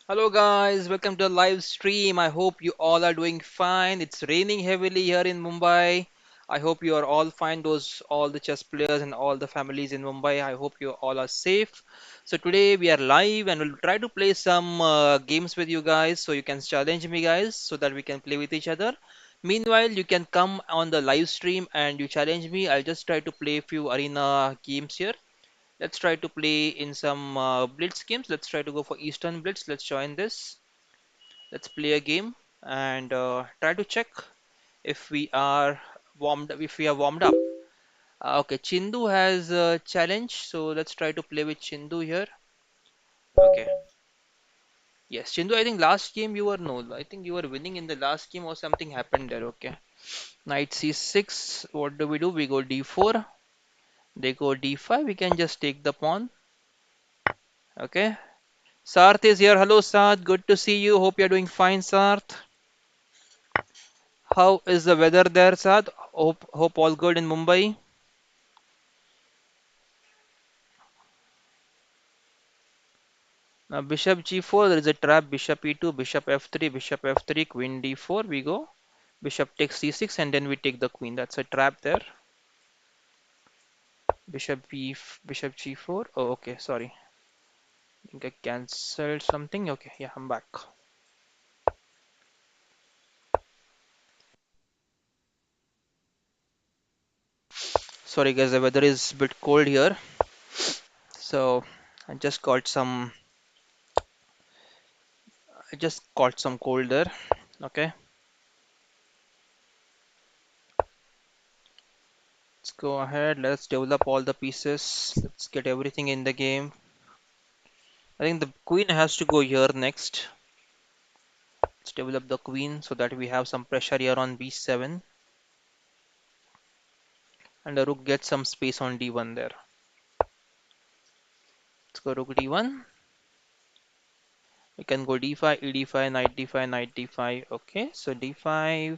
Hello guys, welcome to the live stream. I hope you all are doing fine. It's raining heavily here in Mumbai. I hope you are all fine, those all the chess players and all the families in Mumbai. I hope you all are safe. So today we are live and we'll try to play some games with you guys so you can challenge me guys so that we can play with each other. Meanwhile, you can come on the live stream and you challenge me. I'll just try to play a few arena games here. Let's try to play in some Blitz games. Let's try to go for Eastern Blitz. Let's join this. Let's play a game and try to check if we are warmed up. Okay, Chindu has a challenge, so let's try to play with Chindu here. Okay. Yes, Chindu, I think last game you were no, I think you were winning in the last game or something happened there. Okay. Knight C6. What do? We go D4. They go D5. We can just take the pawn. Okay. Sarth is here. Hello, Sarth. Good to see you. Hope you're doing fine, Sarth. How is the weather there, Sarth? Hope all good in Mumbai. Now, bishop g4, there is a trap. Bishop e2, bishop f3, queen d4. We go. Bishop takes c6, and then we take the queen. That's a trap there. Bishop g4. Oh, okay. Sorry. I think I cancelled something. Okay. Yeah, I'm back. Sorry, guys. The weather is a bit cold here, so I just got some. I just caught some cold there. Okay. Let's go ahead. Let's develop all the pieces. Let's get everything in the game. I think the queen has to go here next. Let's develop the queen so that we have some pressure here on b7 and the rook gets some space on d1 there. Let's go rook d1. We can go d5, ed5, knight d5, knight d5. Okay, so d5.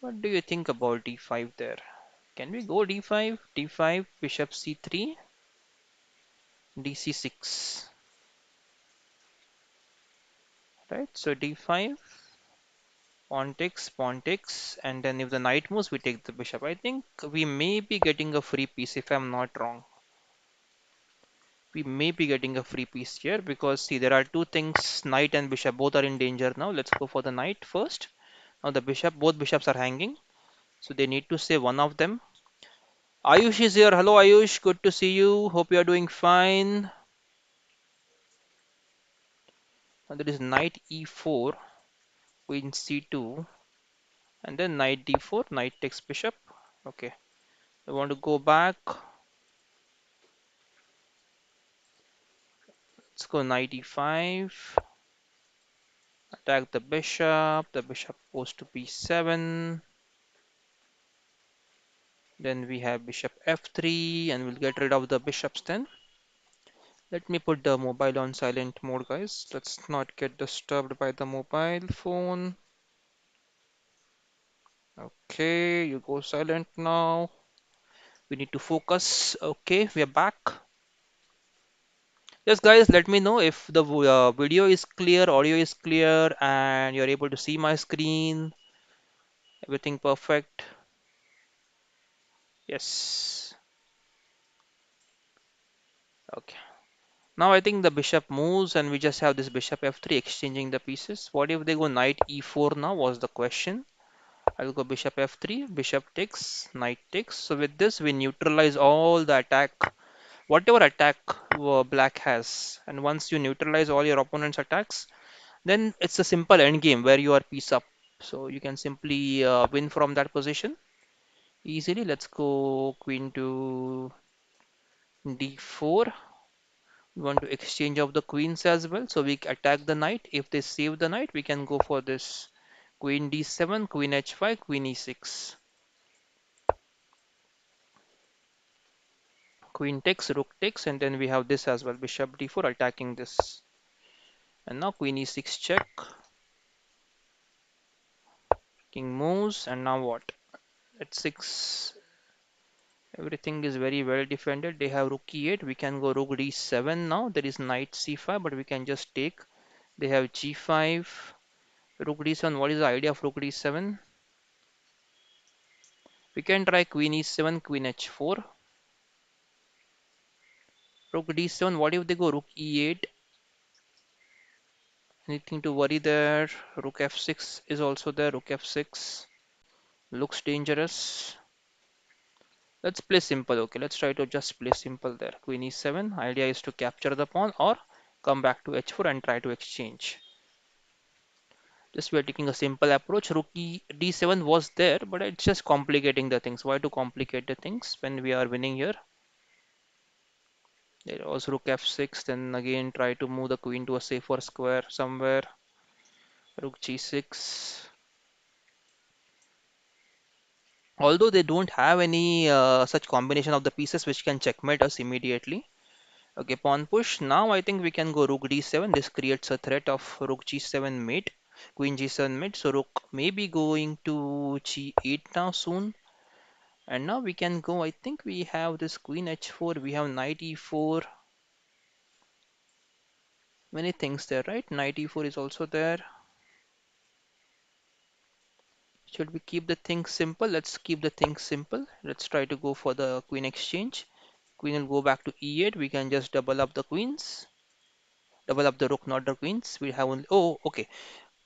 What do you think about d5 there? Can we go d5, d5, bishop c3, dc6? Right, so d5, pawn takes, and then if the knight moves, we take the bishop. I think we may be getting a free piece if I'm not wrong. We may be getting a free piece here because see there are two things, knight and bishop both are in danger now. Let's go for the knight first. Now the bishop, both bishops are hanging, so they need to save one of them. Ayush is here. Hello Ayush, good to see you. Hope you are doing fine. Now there is knight e4, queen c2, and then knight d4, knight takes bishop. Okay, I want to go back. Let's go knight e5, attack the bishop goes to b7. Then we have bishop f3 and we'll get rid of the bishops then. Let me put the mobile on silent mode, guys. Let's not get disturbed by the mobile phone. Okay, you go silent now. We need to focus. Okay, we are back. Yes, guys, let me know if the video is clear, audio is clear, and you're able to see my screen. Everything perfect. Yes. Okay. Now I think the bishop moves and we just have this bishop f3 exchanging the pieces. What if they go knight e4 now was the question. I'll go bishop f3, bishop takes, knight takes. So with this we neutralize all the attack, whatever attack black has. And once you neutralize all your opponent's attacks, then it's a simple end game where you are piece up. So you can simply win from that position easily. Let's go queen to d4. We want to exchange of the queens as well, so we attack the knight. If they save the knight, we can go for this queen d7, queen h5, queen e6. Queen takes, rook takes, and then we have this as well, bishop d4 attacking this. And now queen e6 check, king moves, and now what? H6, Everything is very well defended. They have rook e8. We can go rook d7 now. There is knight c5, but we can just take. They have g5, rook d7. What is the idea of rook d7? We can try queen e7, queen h4, rook d7. What if they go rook e8? Anything to worry there? Rook f6 is also there. Rook f6 looks dangerous. Let's play simple. Okay, let's try to just play simple there. Queen e7. Idea is to capture the pawn or come back to h4 and try to exchange. Just we are taking a simple approach. Rook d7 was there, but it's just complicating the things. Why to complicate the things when we are winning here? There was rook f6, then again try to move the queen to a safer square somewhere. Rook g6. Although they don't have any such combination of the pieces which can checkmate us immediately. Okay, pawn push. Now I think we can go rook d7. This creates a threat of rook g7 mate, queen g7 mate. So rook may be going to g8 now soon. And now we can go. I think we have this queen h4. We have knight e4. Many things there, right? Knight e4 is also there. Should we keep the thing simple? Let's keep the thing simple. Let's try to go for the queen exchange. Queen will go back to e8. We can just double up the queens. Double up the rook, not the queens. We have only. Oh, okay.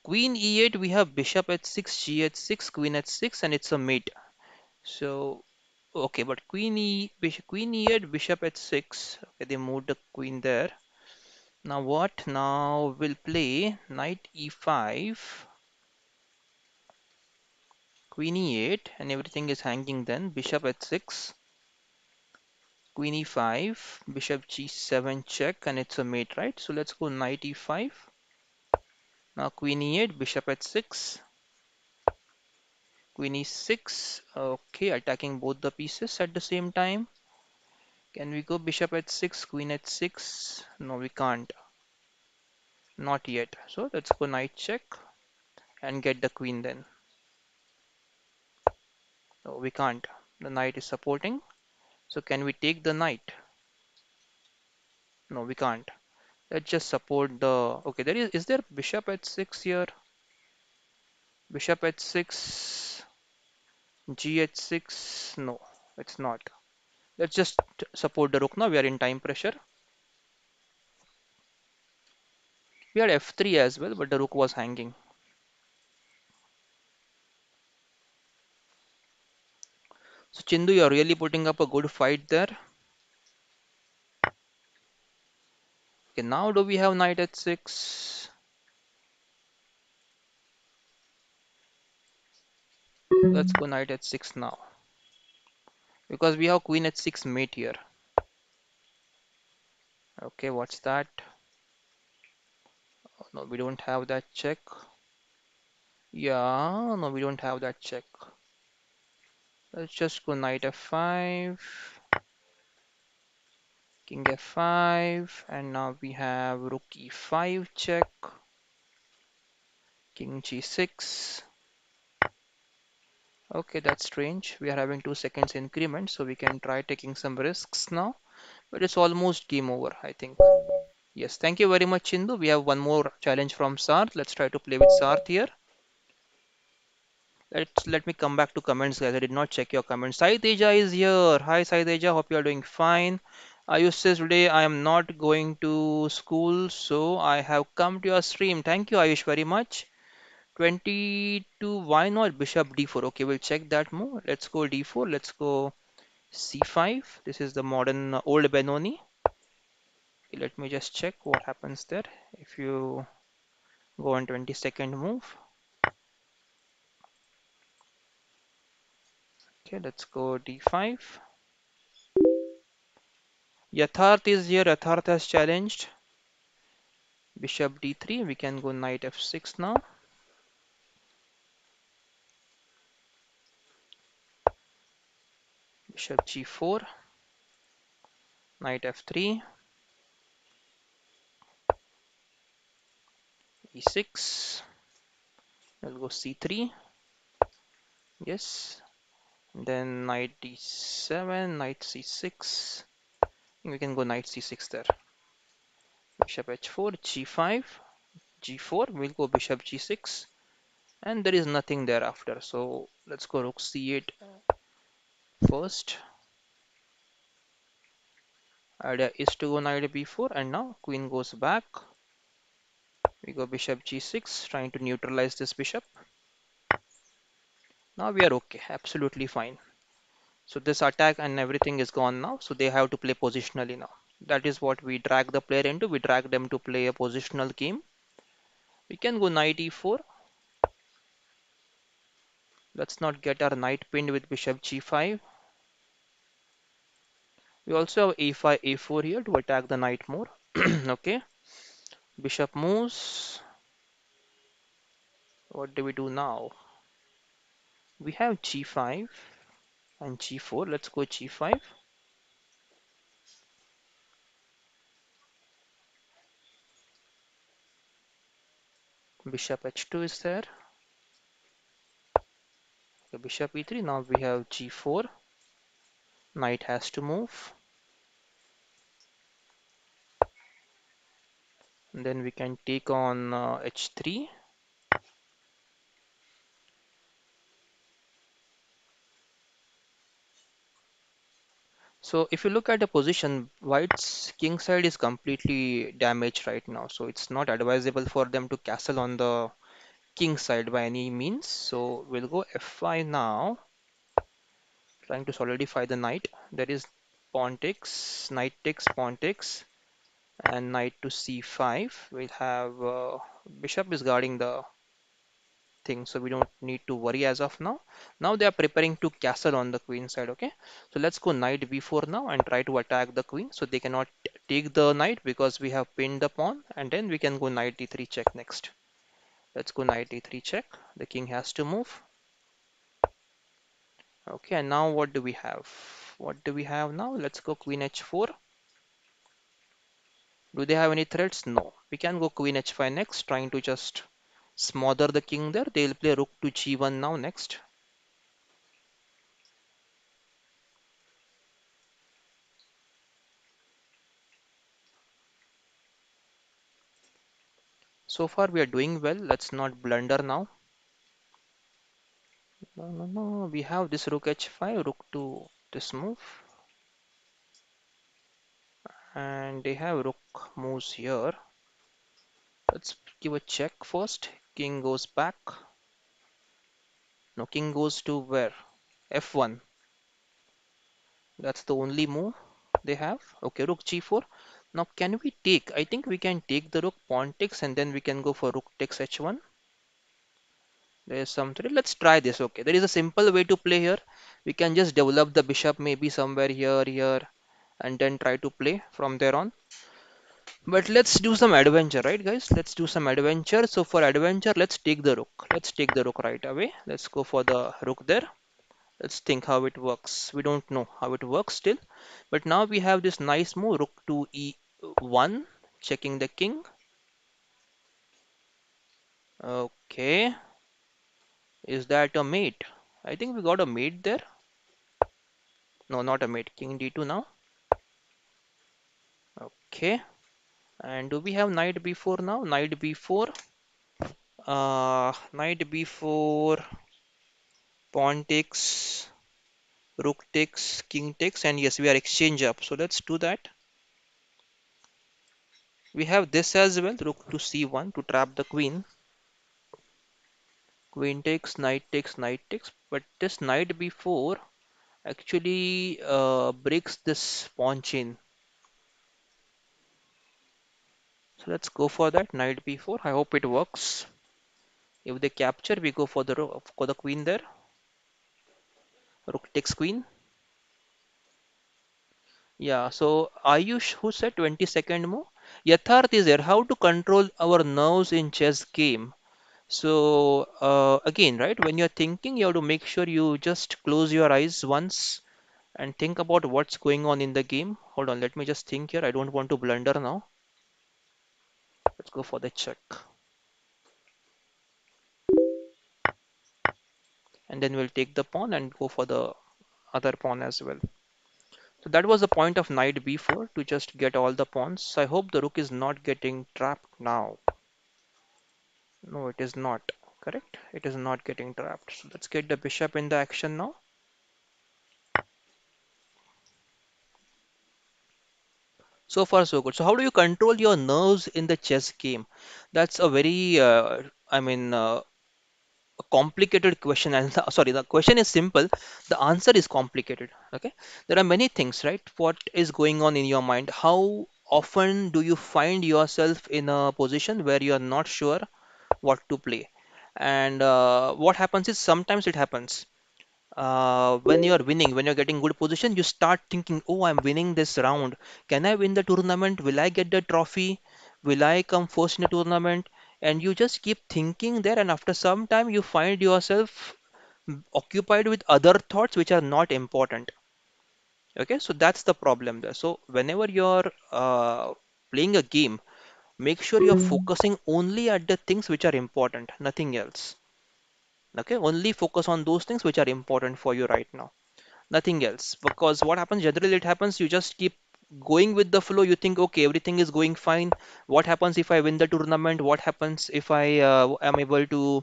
Queen e8. We have bishop h6, g h6, queen h6, and it's a mate. So, okay, but queen e8, bishop h6. Okay, they moved the queen there. Now what? Now we'll play knight e5, queen e8, and everything is hanging then. Bishop h6. Queen e5, bishop g7 check, and it's a mate, right? So let's go knight e5. Now queen e8, bishop h6, queen e6. Okay, attacking both the pieces at the same time. Can we go bishop h6, queen h6? No, we can't. Not yet. So let's go knight check and get the queen then. No, we can't. The knight is supporting. So can we take the knight? No, we can't. Let's just support the. Okay, is there bishop h6 here? Bishop h6. GH6, no, it's not. Let's just support the rook now. We are in time pressure. We had F3 as well, but the rook was hanging. So Chindu, you're really putting up a good fight there. Okay, now do we have knight h6? Let's go knight h6 now. Because we have queen h6 mate here. Okay, what's that? Oh, no, we don't have that check. Yeah, no, we don't have that check. Let's just go knight f5, king f5, and now we have rook e5 check, king g6. Okay, that's strange. We are having 2 seconds increment, so we can try taking some risks now. But it's almost game over, I think. Yes, thank you very much, Chindu. We have one more challenge from Sarth. Let's try to play with Sarth here. Let me come back to comments, guys. I did not check your comments. Sai Teja is here. Hi, Sai Teja. Hope you are doing fine. Ayush says today I am not going to school, so I have come to your stream. Thank you, Ayush, very much. 22. Why not bishop d4? Okay, we'll check that move. Let's go d4. Let's go c5. This is the modern old Benoni. Okay, let me just check what happens there. If you go on 22nd move. Okay, let's go d5. Yatharth is here. Yatharth has challenged. Bishop d3. We can go knight f6 now. Bishop g4. Knight f3. e6. We'll go c3. Yes. Then knight d7, knight c6. We can go knight c6 there. Bishop h4, g5, g4. We'll go bishop g6, and there is nothing thereafter. So let's go rook c8 first. Idea is to go knight b4, and now queen goes back. We go bishop g6, trying to neutralize this bishop. Now we are okay, absolutely fine. So this attack and everything is gone now. So they have to play positionally now. That is what we drag the player into. We drag them to play a positional game. We can go knight e4. Let's not get our knight pinned with bishop g5. We also have a5, a4 here to attack the knight more. Okay, bishop moves. What do we do now? We have g5 and g4. Let's go g5. Bishop h2 is there. Okay, bishop e3. Now we have g4. Knight has to move. And then we can take on h3. So if you look at the position, white's king side is completely damaged right now. So it's not advisable for them to castle on the king side by any means. So we'll go f5 now, trying to solidify the knight. There is pawn takes, knight takes, pawn takes, and knight to c5. We'll have bishop is guarding the thing, so we don't need to worry as of now. Now they are preparing to castle on the queen side. Okay, so let's go knight b4 now and try to attack the queen, so they cannot take the knight because we have pinned the pawn, and then we can go knight d3 check next. Let's go knight d3 check. The king has to move. Okay, and now what do we have? What do we have now? Let's go queen h4. Do they have any threats? No. We can go queen h5 next, trying to just smother the king there. They'll play rook to g1 now next. So far we are doing well. Let's not blunder now. No, no, no. We have this rook h5, rook to this move. And they have rook moves here. Let's give a check first. King goes back. No, king goes to where? f1. That's the only move they have. Okay, rook g4. Now can we take? I think we can take the rook, pawn takes, and then we can go for rook takes h1. There is some threat. Let's try this. Okay, there is a simple way to play here. We can just develop the bishop maybe somewhere here, and then try to play from there on. But let's do some adventure, right, guys? Let's do some adventure. So for adventure, let's take the rook. Let's take the rook right away. Let's go for the rook there. Let's think how it works. We don't know how it works still. But now we have this nice move, rook to e1, checking the king. Okay. Is that a mate? I think we got a mate there. No, not a mate. King d2 now. Okay. And do we have knight b4 now? Knight b4. Knight b4. Pawn takes. Rook takes. King takes. And yes, we are exchange up. So let's do that. We have this as well. Rook to c1 to trap the queen. Queen takes. Knight takes. Knight takes. But this knight b4 actually breaks this pawn chain. So let's go for that. Knight b4. I hope it works. If they capture, we go for the queen there. Rook takes queen. Yeah, so Ayush, who said 20-second move? Yatharth is there. How to control our nerves in chess game? So again, right, when you're thinking, you have to make sure you just close your eyes once and think about what's going on in the game. Hold on, let me just think here. I don't want to blunder now. Let's go for the check. And then we'll take the pawn and go for the other pawn as well. So that was the point of knight b4 to just get all the pawns. I hope the rook is not getting trapped now. No, it is not. Correct? It is not getting trapped. So let's get the bishop in the action now. So far, so good. So how do you control your nerves in the chess game? That's a very, I mean, a complicated question. And sorry, the question is simple. The answer is complicated. Okay, there are many things, right? What is going on in your mind? How often do you find yourself in a position where you are not sure what to play? And what happens is sometimes it happens when you're winning, when you're getting good position, you start thinking, oh, I'm winning this round. Can I win the tournament? Will I get the trophy? Will I come first in the tournament? And you just keep thinking there, and after some time, you find yourself occupied with other thoughts which are not important. Okay, so that's the problem there. So whenever you're playing a game, make sure you're focusing only at the things which are important, nothing else. Okay, only focus on those things which are important for you right now, nothing else. Because what happens generally, it happens you just keep going with the flow. You think, okay, everything is going fine. What happens if I win the tournament? What happens if I am able to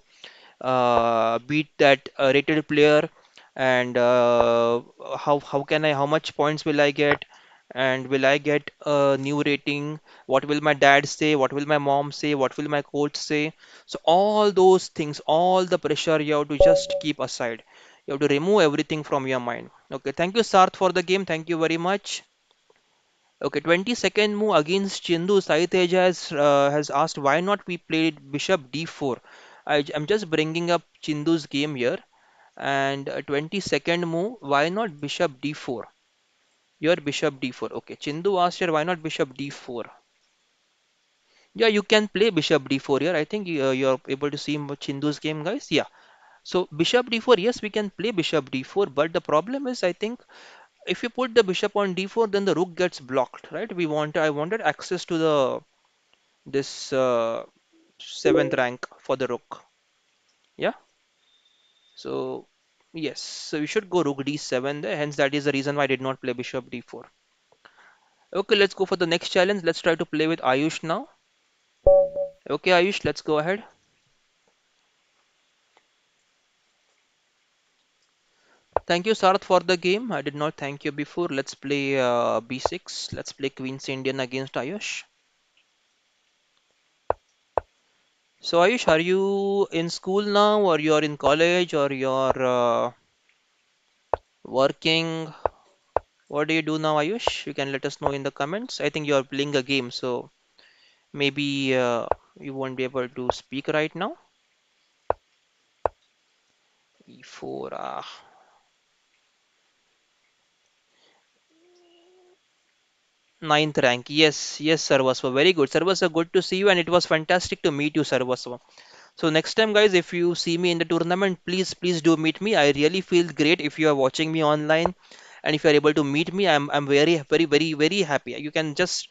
beat that rated player? And how can I, how much points will I get? And will I get a new rating? What will my dad say? What will my mom say? What will my coach say? So all those things, all the pressure, you have to just keep aside. You have to remove everything from your mind. Okay, thank you, Sarth, for the game. Thank you very much. Okay, 22nd move against Chindu. Saiteja has asked why not we played Bishop D4. I'm just bringing up Chindu's game here. And 22nd move, why not Bishop D4? Your Bishop D4. Okay, Chindu asked here why not Bishop D4? Yeah, you can play Bishop D4 here. I think you're able to see Chindu's game, guys. Yeah. So Bishop D4, yes, we can play Bishop D4, but the problem is, I think, if you put the bishop on d4, then the rook gets blocked, right? I wanted access to the this seventh rank for the rook. Yeah. So yes, so you should go rook d7 there. Hence, that is the reason why I did not play bishop d4. Okay, let's go for the next challenge. Let's try to play with Ayush now. Okay, Ayush, let's go ahead. Thank you, Sarth, for the game. I did not thank you before. Let's play b6. Let's play Queen's Indian against Ayush. So Ayush, are you in school now, or you're in college, or you're working? What do you do now, Ayush? You can let us know in the comments. I think you are playing a game, so maybe you won't be able to speak right now. E4, ninth rank. Yes, yes, Sarvasva. Very good. Sarvasva, good to see you, and it was fantastic to meet you, Sarvasva. So next time, guys, if you see me in the tournament, please do meet me. I really feel great if you are watching me online, and if you are able to meet me, I'm very happy. You can just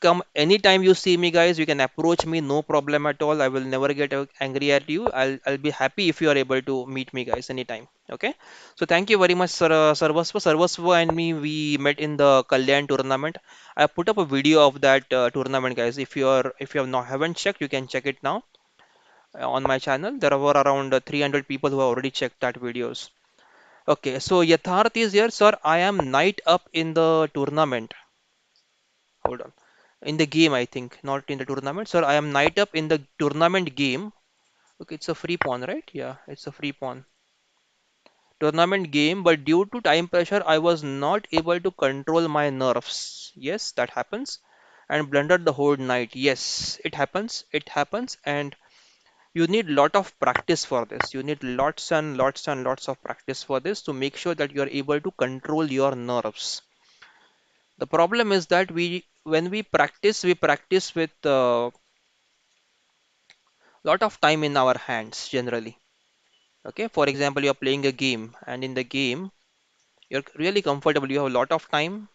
come anytime you see me, guys. You can approach me, no problem at all. I will never get angry at you. I'll be happy if you are able to meet me, guys, anytime. Okay. So thank you very much, Sir Sarvasva. Sarvasva and me, we met in the Kalyan tournament. I put up a video of that tournament, guys. If you have not haven't checked, you can check it now on my channel. There were around 300 people who have already checked that videos. Okay, so Yatharth is here, sir. I am knight up in the tournament. Hold on. In the game, I think, not in the tournament. Sir, I am knight up in the tournament game. Okay, it's a free pawn, right? Yeah, it's a free pawn. Tournament game, but due to time pressure, I was not able to control my nerves. Yes, that happens. And blundered the whole night. Yes, it happens. It happens. And you need lot of practice for this. You need lots and lots and lots of practice for this to make sure that you are able to control your nerves. The problem is that when we practice with lot of time in our hands generally. Okay, for example, you're playing a game, and in the game you're really comfortable, you have a lot of time.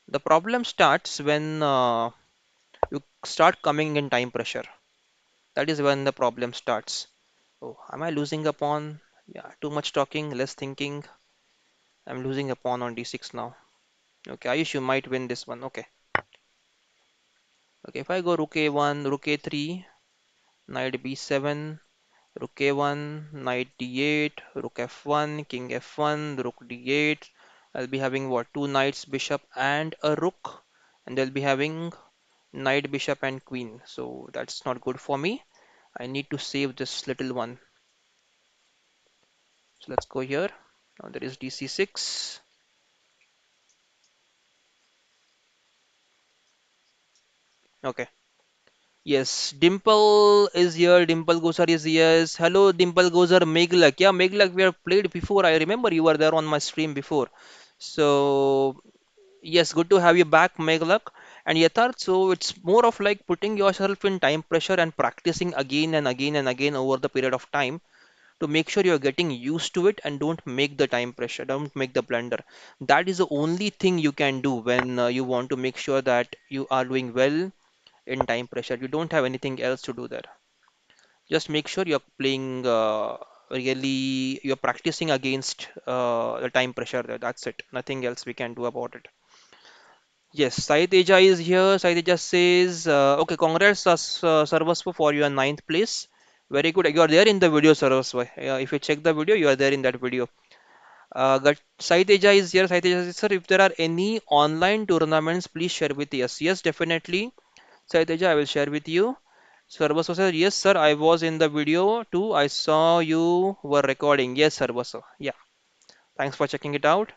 The problem starts when you start coming in time pressure. That is when the problem starts. Oh, am I losing a pawn? Yeah, too much talking, less thinking. I'm losing a pawn on d6 now. Okay, Ayush, you might win this one. Okay. Okay, if I go rook a1, rook a3, knight b7, rook a1, knight d8, rook f1, king f1, rook d8. I'll be having what? Two knights, bishop, and a rook. And they'll be having knight, bishop, and queen. So that's not good for me. I need to save this little one. So let's go here. Now there is dc6. Okay. Yes, Dimple is here. Dimple Gosar is here. Hello, Dimple Gosar. Meglak. Yeah, Meglak, we have played before. I remember you were there on my stream before. So, yes, good to have you back, Meglak. And Yatharth, so it's more of like putting yourself in time pressure and practicing again and again and again over the period of time to make sure you're getting used to it and don't make the time pressure, don't make the blunder. That is the only thing you can do when you want to make sure that you are doing well in time pressure. You don't have anything else to do there. Just make sure you're playing really, you're practicing against the time pressure there. That's it. Nothing else we can do about it. Yes, Sai Teja is here. Sai Teja says, okay, congrats, Sarvasva, for your ninth place. Very good. You are there in the video, Sarvasva. If you check the video, you are there in that video. Sai Teja is here. Sai Teja says, sir, if there are any online tournaments, please share with us. Yes, definitely. Saiteja, I will share with you. Sarvaso said, yes, sir, I was in the video too. I saw you were recording. Yes, Sarvaso. Yeah, thanks for checking it out.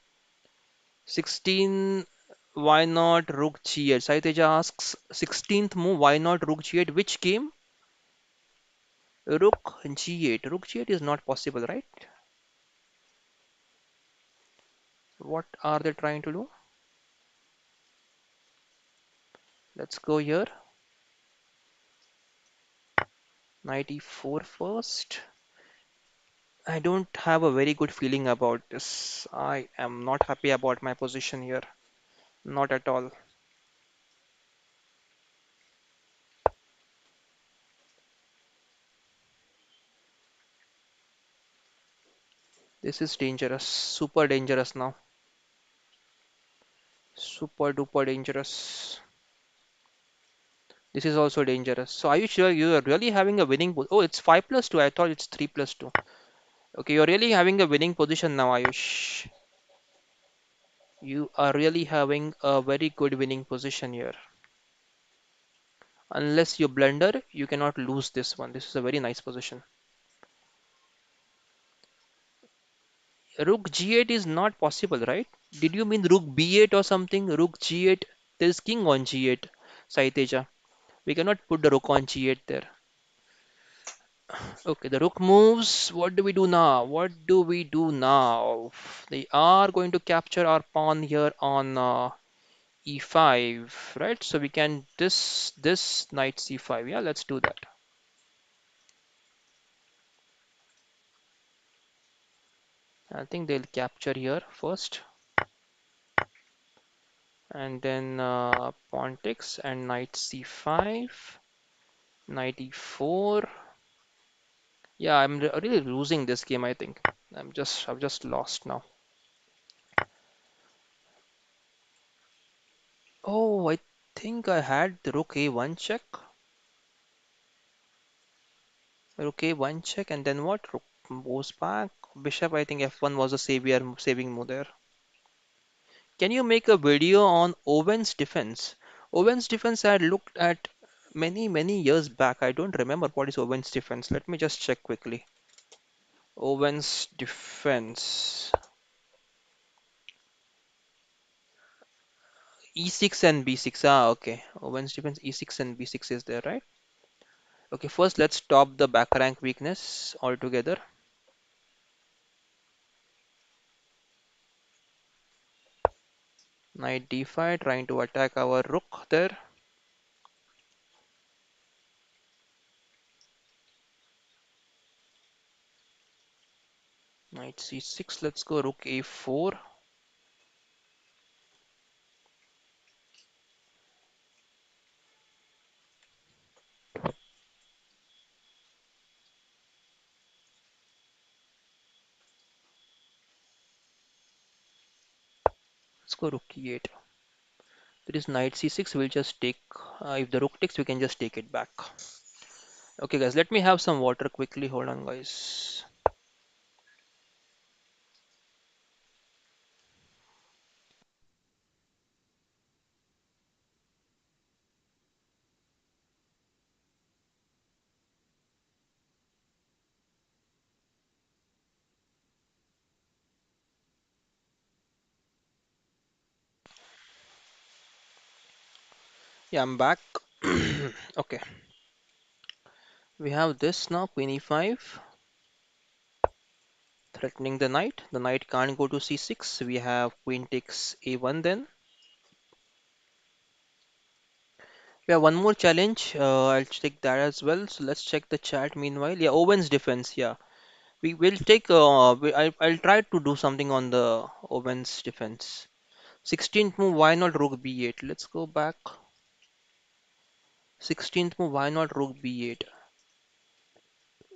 16, why not Rook G8? Saiteja asks, 16th move, why not Rook G8? Which game? Rook G8. Rook G8 is not possible, right? What are they trying to do? Let's go here. Knight e4 first. I don't have a very good feeling about this. I am not happy about my position here. Not at all. This is dangerous. Super dangerous now. Super duper dangerous. This is also dangerous. So are you sure you are really having a winning Oh, it's 5 plus 2. I thought it's 3 plus 2. Okay, you're really having a winning position now, Ayush. You are really having a very good winning position here. Unless you blunder, you cannot lose this one. This is a very nice position. Rook G8 is not possible, right? Did you mean Rook B8 or something? Rook G8. There's king on G8, Saiteja. We cannot put the rook on G8 there. Okay, the rook moves. What do we do now? What do we do now? They are going to capture our pawn here on e5, right? So we can this knight c5. Yeah, let's do that. I think they'll capture here first, and then pawn takes and knight c5, knight e4. Yeah, I'm really losing this game. I think I've just lost now. Oh, I think I had the rook a1 check. Rook a1 check, and then what? Rook moves back. Bishop, I think f1 was a saving move there. Can you make a video on Owen's defense? Owen's defense I had looked at many years back. I don't remember what is Owen's defense. Let me just check quickly. Owen's defense. E6 and B6. Ah, okay. Owen's defense E6 and B6 is there, right? Okay, first let's stop the back rank weakness altogether. Knight d5, trying to attack our rook there. Knight c6, let's go rook a4. Let's go rook e8. There is knight c6. We'll just take. If the rook takes, we can just take it back. Okay, guys. Let me have some water quickly. Hold on, guys. Yeah, I'm back. Okay. We have this now. Queen e5, threatening the knight. The knight can't go to c6. We have queen takes a1 then. We have one more challenge. I'll take that as well. So let's check the chat meanwhile. Yeah, Owen's defense. Yeah, we will take. I'll try to do something on the Owen's defense. 16th move. Why not rook b8? Let's go back. 16th move. Why not rook b8?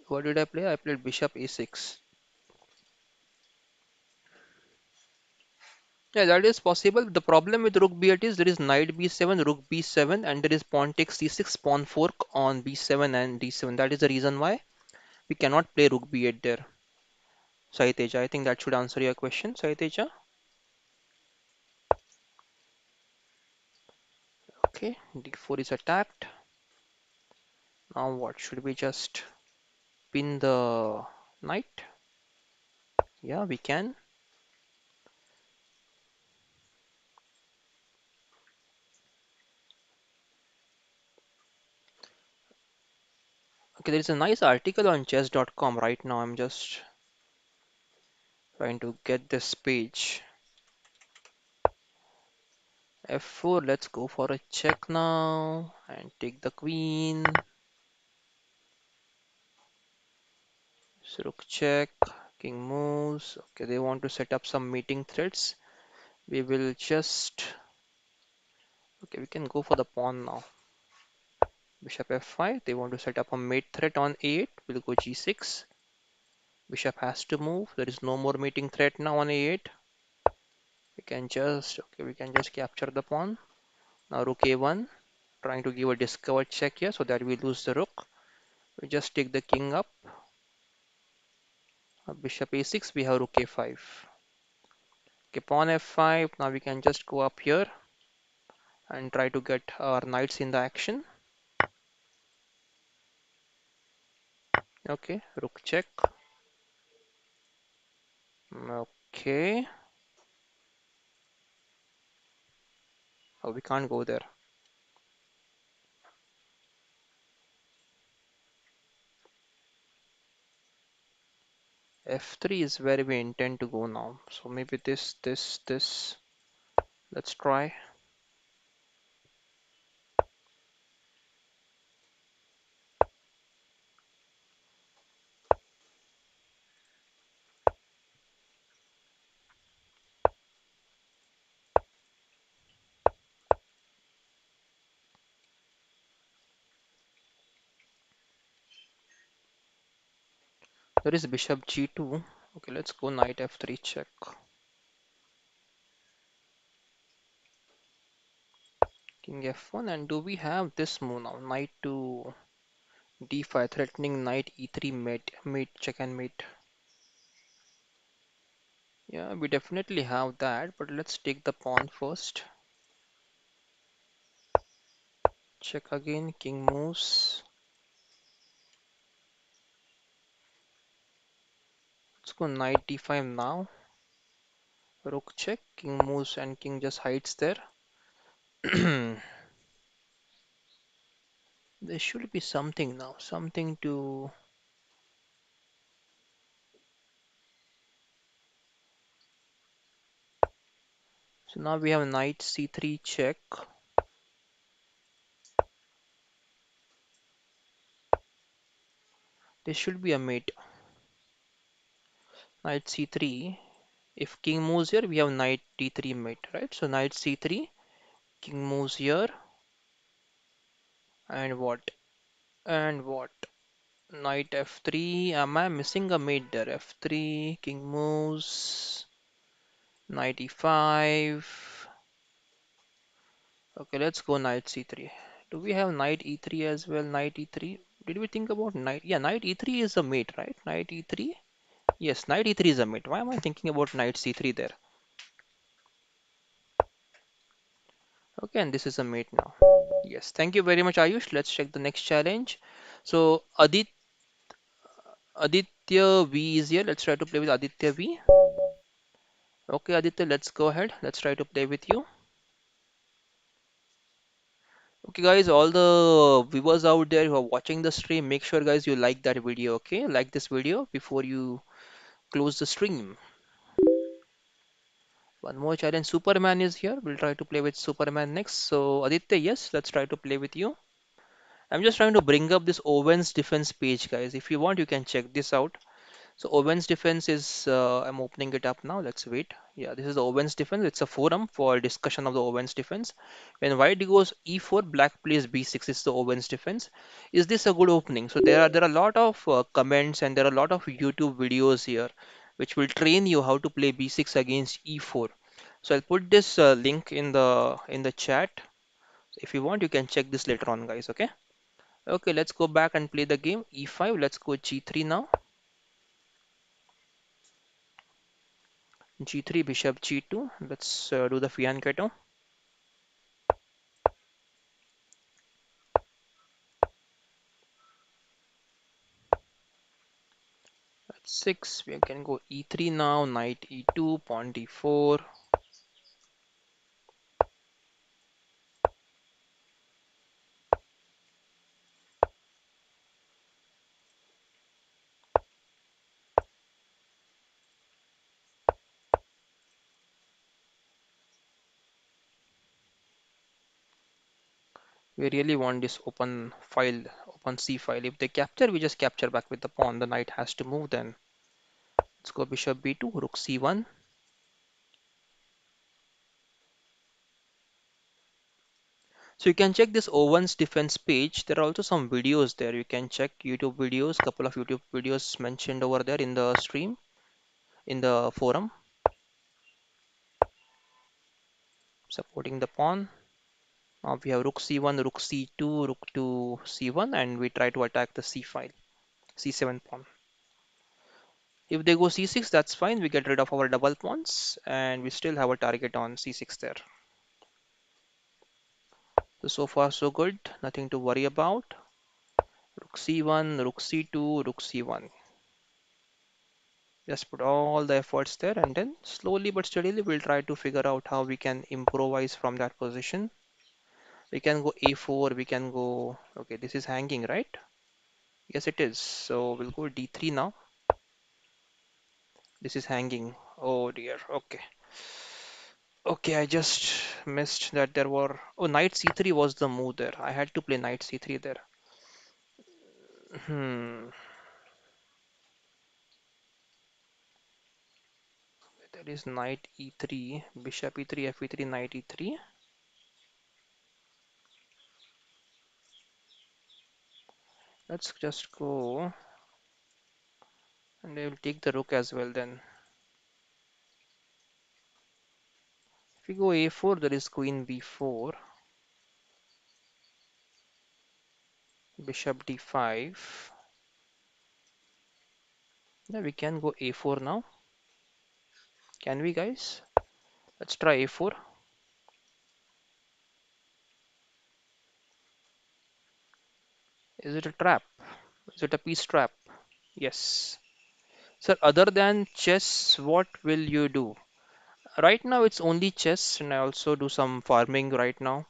What did I play? I played bishop a6. Yeah, that is possible. The problem with rook b8 is there is knight b7, rook b7, and there is pawn takes c6, pawn fork on b7 and d7. That is the reason why we cannot play rook b8 there. Saiteja, I think that should answer your question, Saiteja. Okay, d4 is attacked. Now what? Should we just pin the knight? Yeah, we can. Okay, there is a nice article on chess.com right now. I'm just trying to get this page. f4, let's go for a check now and take the queen. So rook check, king moves. Okay, they want to set up some mating threads. We will just. Okay, we can go for the pawn now. Bishop f5. They want to set up a mate threat on a8. We'll go g6. Bishop has to move. There is no more mating threat now on a8. We can just capture the pawn. Now rook a1. Trying to give a discovered check here so that we lose the rook. We just take the king up. Bishop a6. We have rook a5. Okay, pawn f5. Now we can just go up here and try to get our knights in the action. Okay, rook check. Okay. Oh, we can't go there. F3 is where we intend to go now. So maybe this. Let's try. There is bishop g2. Okay, let's go knight f3 check. King f1. And do we have this move now? Knight to d5, threatening knight e3 mate, check and mate. Yeah, we definitely have that, but let's take the pawn first. Check again, king moves. Let's go knight d5 now. Rook check, king moves and king just hides there. There should be something now, something to. So now we have knight c3 check. There should be a mate. Knight c3. If king moves here, we have knight d3 mate, right? So knight c3, king moves here, and what? And what? Knight f3. Am I missing a mate there? f3, king moves. Knight e5. Okay, let's go knight c3. Do we have knight e3 as well? Knight e3. Did we think about knight? Yeah, knight e3 is a mate, right? Knight e3. Yes, knight e3 is a mate. Why am I thinking about knight c3 there? Okay, and this is a mate now. Yes, thank you very much, Ayush. Let's check the next challenge. So, Aditya V is here. Let's try to play with Aditya V. Okay, Aditya, let's go ahead. Let's try to play with you. Okay, guys, all the viewers out there who are watching the stream, make sure, guys, you like that video, okay? Like this video before you close the stream. One more challenge. Superman is here. We'll try to play with Superman next. So, Aditya, yes, let's try to play with you. I'm just trying to bring up this Owens defense page, guys. If you want, you can check this out. So Owens defense is, I'm opening it up now. Let's wait. Yeah, this is the Owens defense. It's a forum for discussion of the Owens defense. When white goes e4, black plays b6 is the Owens defense. Is this a good opening? So there are a lot of comments and there are a lot of YouTube videos here which will train you how to play b6 against e4. So I'll put this link in the chat. If you want, you can check this later on, guys. Okay. Okay, let's go back and play the game. E5. Let's go g3 now. G3, bishop G2. Let's do the fianchetto. At 6, we can go E3 now, knight E2, pawn D4. We really want this open file, open C file. If they capture, we just capture back with the pawn. The knight has to move then. Let's go bishop B2, rook C1. So you can check this Owens defense page. There are also some videos there. You can check YouTube videos, couple of YouTube videos mentioned over there in the stream, in the forum, supporting the pawn. Now we have rook c1, rook c2, rook to c1, and we try to attack the c file, c7 pawn. If they go c6, that's fine. We get rid of our double pawns, and we still have a target on c6 there. So far so good. Nothing to worry about. Rook c1, rook c2, rook c1. Just put all the efforts there, and then slowly but steadily we'll try to figure out how we can improvise from that position. We can go a4. We can go. Okay, this is hanging, right? Yes, it is. So we'll go d3 now. This is hanging. Oh dear. Okay. Okay, I just missed that there were. Oh, knight c3 was the move there. I had to play knight c3 there. Hmm. There is knight e3, bishop e3, f e3, knight e3. Let's just go, and I will take the rook as well then. If we go a4, there is queen b4, bishop d5. Yeah, we can go a4 now. Can we, guys? Let's try a4. Is it a trap? Is it a piece trap? Yes. Sir, other than chess, what will you do? Right now, it's only chess, and I also do some farming right now.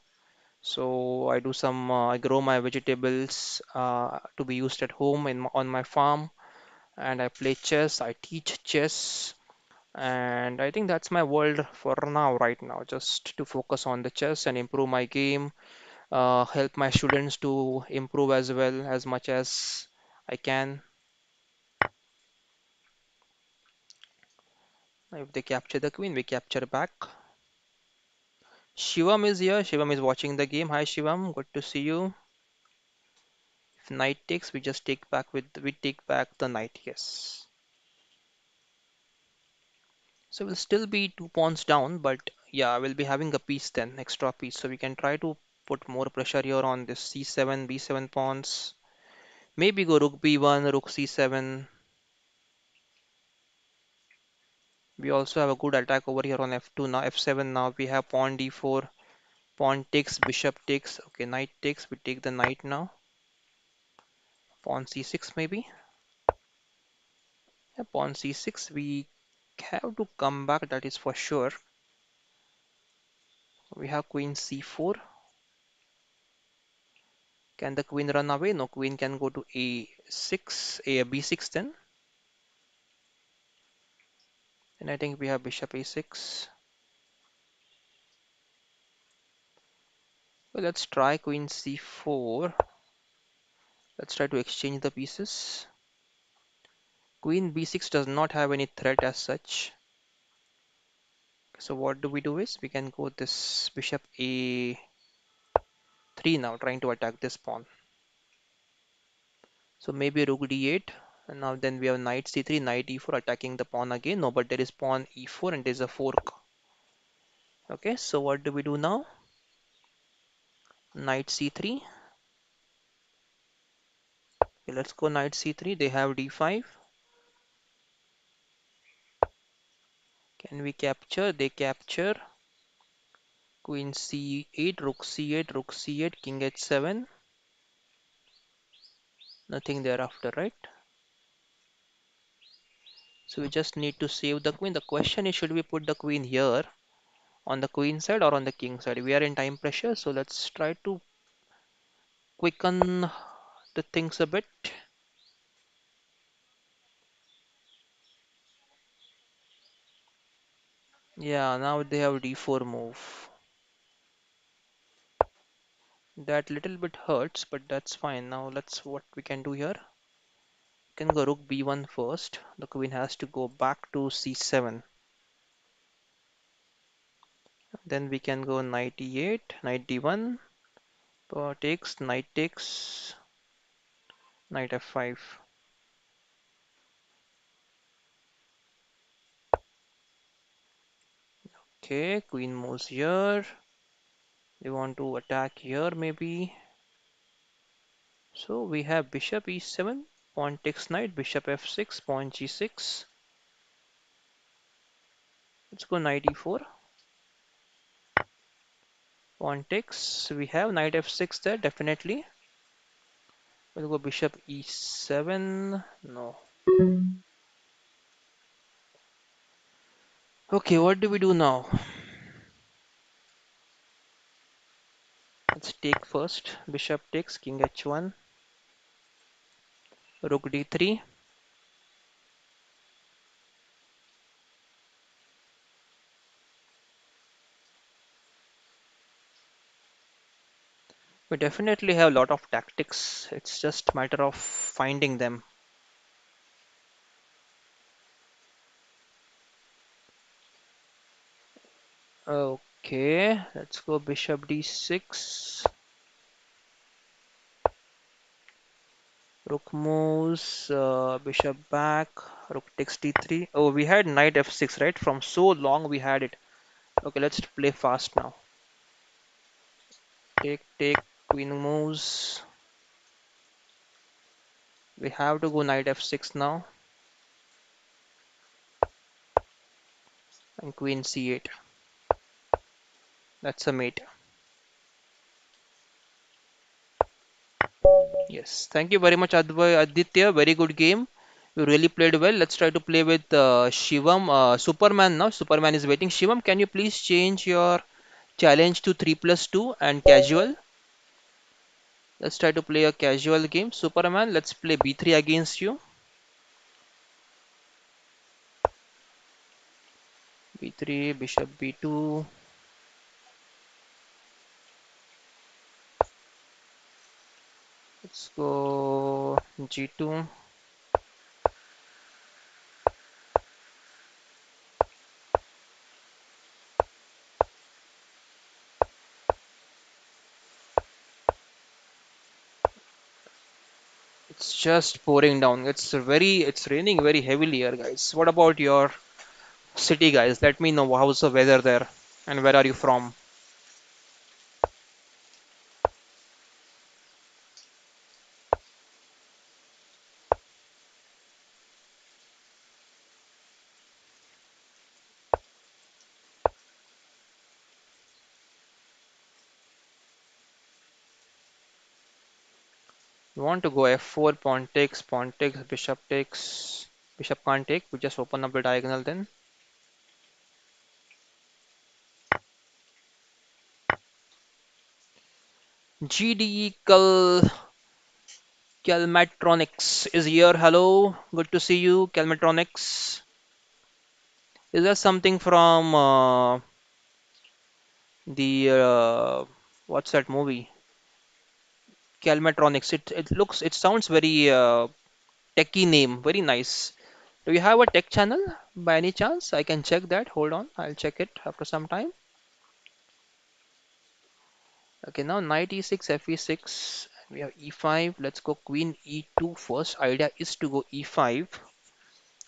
So I do some, I grow my vegetables to be used at home on my farm, and I play chess. I teach chess, and I think that's my world for now, right now, just to focus on the chess and improve my game, help my students to improve as well as much as I can. If they capture the queen, we capture back. Shivam is here. Shivam is watching the game. Hi Shivam, good to see you. If knight takes, we just take back the knight. Yes. So we'll still be 2 pawns down, but yeah, we'll be having a piece then, extra piece. So we can try to put more pressure here on this c7, b7 pawns. Maybe go rook b1, rook c7. We also have a good attack over here on f2 now, f7 now. We have pawn d4, pawn takes, bishop takes. Okay, knight takes. We take the knight now. Pawn c6 maybe. Yeah, pawn c6. We have to come back, that is for sure. We have queen c4. Can the queen run away? No, queen can go to a6, b6 then. And I think we have bishop a6. Well, let's try queen c4. Let's try to exchange the pieces. Queen b6 does not have any threat as such. So what do we do is we can go this bishop a3 now, trying to attack this pawn. So maybe rook d8, and now then we have knight c3, knight e4 attacking the pawn again. No, but there is pawn e4 and there is a fork. Okay, so what do we do now? Knight c3. Okay, let's go knight c3. They have d5. Can we capture? They capture. Queen c8, rook c8, rook c8, king h7. Nothing thereafter, right? So we just need to save the queen. The question is, should we put the queen here on the queen side or on the king side? We are in time pressure, so let's try to quicken the things a bit. Yeah, now they have d4 move. That little bit hurts, but that's fine. Now let's what we can do here. We can go rook b1 first. The queen has to go back to c7. Then we can go knight e8, knight d1, takes, knight takes, knight f5. Okay, queen moves here. They want to attack here maybe. So we have bishop e7, pawn takes knight, bishop f6, pawn g6. Let's go knight e4. Pawn takes. We have knight f6 there, definitely. We'll go bishop e7. No. Okay, what do we do now? Let's take first. Bishop takes, king h1, rook d3. We definitely have a lot of tactics. It's just a matter of finding them. Okay, let's go bishop d6. Rook moves, bishop back, rook takes d3. Oh, we had knight f6, right? From so long we had it. Okay, let's play fast now. Take, queen moves. We have to go knight f6 now. And queen c8. That's a mate. Yes, thank you very much, Aditya. Very good game. You really played well. Let's try to play with Shivam. Superman now. Superman is waiting. Shivam, can you please change your challenge to 3+2 and casual? Let's try to play a casual game. Superman, let's play b3 against you. b3, bishop b2. Let's go g2. It's just pouring down. It's raining very heavily here, guys. What about your City guys, let me know how's the weather there and where are you from? You want to go f4, pawn takes, bishop takes, bishop can't take. We just open up the diagonal then. GD Calmatronics is here. Hello, good to see you, Calmatronics. Is there something from the what's that movie? Calmatronics. It sounds very techie name, very nice. Do you have a tech channel by any chance? I can check that. Hold on, I'll check it after some time. Okay, now knight e6, fe6. We have e5. Let's go queen e2 first. Idea is to go e5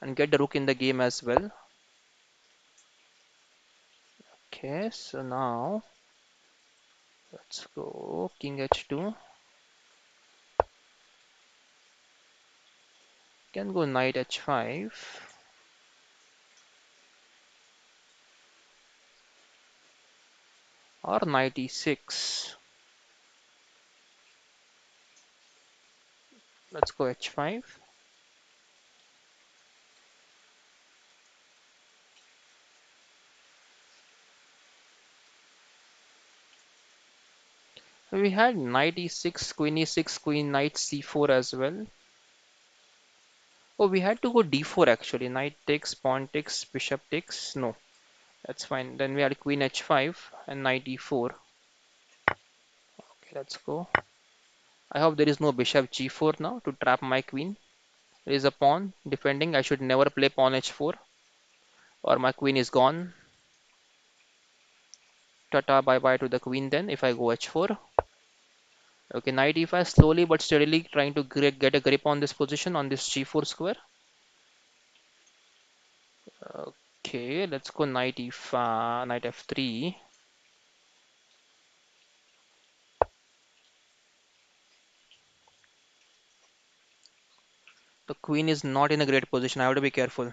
and get the rook in the game as well. Okay, so now let's go king h2. Can go knight h5 or knight e6. Let's go h5. We had knight e6, queen e6, queen knight c4 as well. Oh, we had to go d4 actually. Knight takes, pawn takes, bishop takes. No, that's fine. Then we had queen h5 and knight e4. Okay, let's go. I hope there is no bishop g4 now to trap my queen. There is a pawn defending. I should never play pawn h4 or my queen is gone. Tata bye bye to the queen then if I go h4. Okay, knight e5 slowly but steadily trying to get a grip on this position on this g4 square. Okay, let's go knight e5, knight f3. The queen is not in a great position. I have to be careful.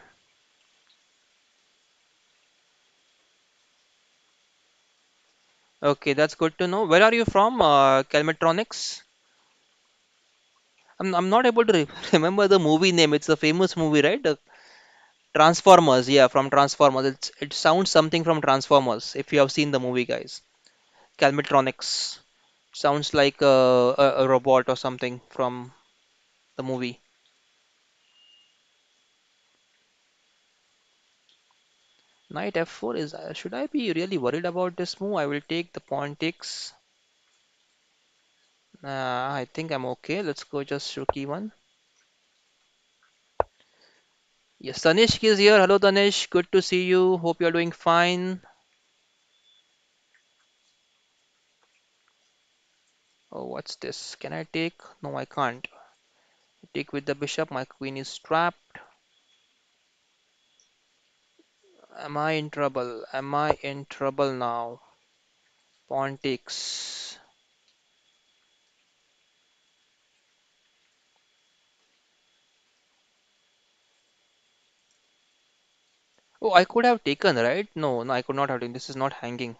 Okay, that's good to know. Where are you from, Calmetronics? I'm not able to remember the movie name. It's a famous movie, right? Transformers. Yeah, from Transformers. It sounds something from Transformers. If you have seen the movie, guys. Calmetronics. Sounds like a robot or something from the movie. Knight f4 is. Should I be really worried about this move? I will take the pawn takes. I think I'm okay. Let's go just rook e1. Yes, Tanishq is here. Hello, Tanishq. Good to see you. Hope you're doing fine. Oh, what's this? Can I take? No, I can't. Take with the bishop. My queen is trapped. Am I in trouble? Am I in trouble now? Pawn takes. Oh, I could have taken, right? No, no, I could not have taken. This is not hanging.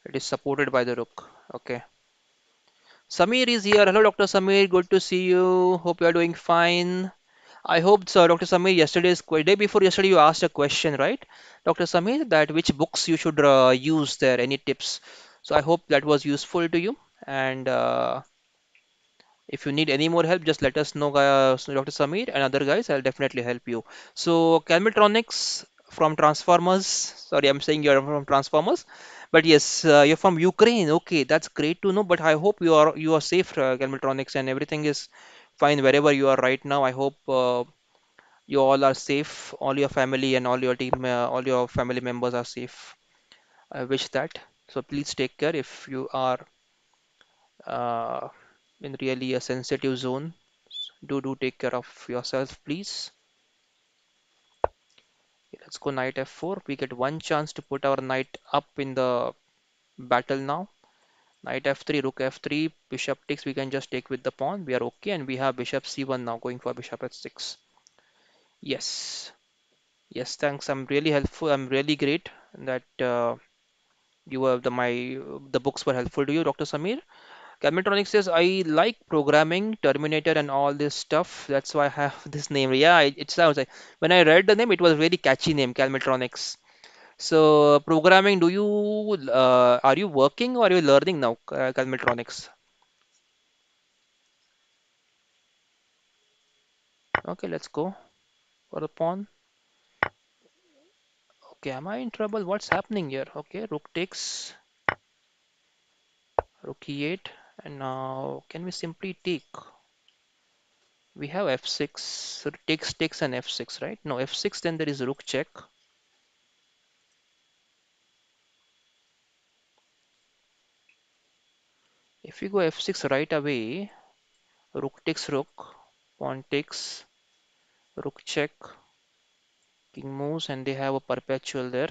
It is supported by the rook. Okay. Samir is here. Hello, Dr. Samir. Good to see you. Hope you are doing fine. I hope so, Dr. Samir. Day before yesterday, you asked a question, right, Dr. Samir, that which books you should use there, any tips. So I hope that was useful to you. And if you need any more help, just let us know, Dr. Samir and other guys. I'll definitely help you. So, Calmetronics from Transformers. Sorry, I'm saying you're from Transformers, but yes, you're from Ukraine. Okay, that's great to know. But I hope you are safe, Calmetronics, and everything is fine wherever you are right now. I hope you all are safe. All your family and all your family members are safe. I wish that. So please take care if you are uh, in really a sensitive zone. Do take care of yourself, please. Let's go knight f4. We get one chance to put our knight up in the battle now. Knight f3, rook f3, bishop takes. We can just take with the pawn. We are okay, and we have bishop c1 now, going for bishop h6. Yes, yes, thanks. I'm really helpful. I'm really great that you were the books were helpful to you, Dr. Samir. Calmetronics says I like programming, Terminator, and all this stuff. That's why I have this name. Yeah, it sounds like when I read the name, it was a really catchy name, Calmetronics. So programming, do you are you working or are you learning now, Calmetronics? Okay, let's go for the pawn. Okay, am I in trouble? What's happening here? Okay, rook takes, rook e8, and now can we simply take? We have f6, so takes and f6, right? No, f6, then there is rook check. If we go f6 right away, rook takes rook, pawn takes, rook check, king moves, and they have a perpetual there.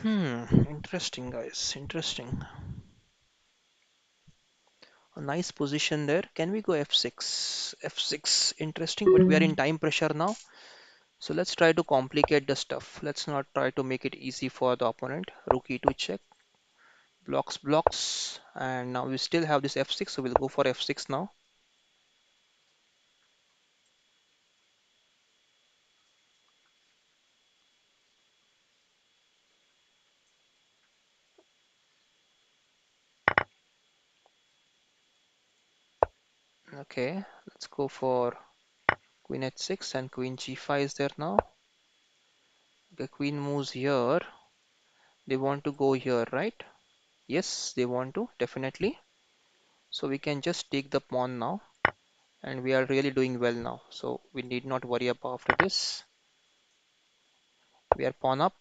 Interesting, guys. Interesting. A nice position there. Can we go f6? F6, interesting, but we are in time pressure now. So let's try to complicate the stuff. Let's not try to make it easy for the opponent. Rook e2 check, blocks, and now we still have this f6, so we'll go for f6 now. Okay, let's go for queen h6 and queen g5 is there now. The queen moves here. They want to go here, right? Yes, they want to, definitely. So we can just take the pawn now, and we are really doing well now. So we need not worry about after this. We are pawn up,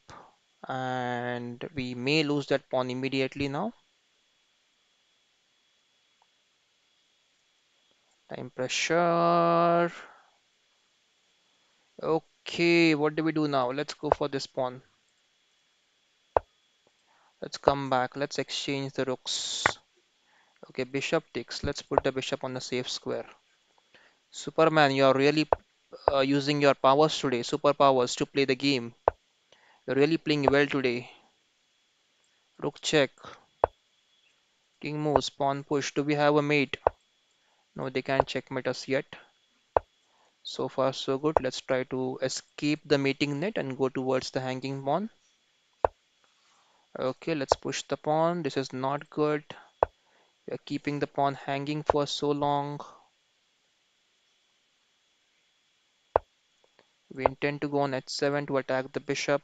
and we may lose that pawn immediately now. Time pressure. Okay, what do we do now? Let's go for this pawn. Let's come back. Let's exchange the rooks. Okay, bishop takes. Let's put the bishop on the safe square. Superman, you are really using your powers today, superpowers to play the game. You're really playing well today. Rook check. King moves. Pawn push. Do we have a mate? No, they can't checkmate us yet. So far, so good. Let's try to escape the mating net and go towards the hanging pawn. Okay, let's push the pawn. This is not good. We are keeping the pawn hanging for so long. We intend to go on h7 to attack the bishop.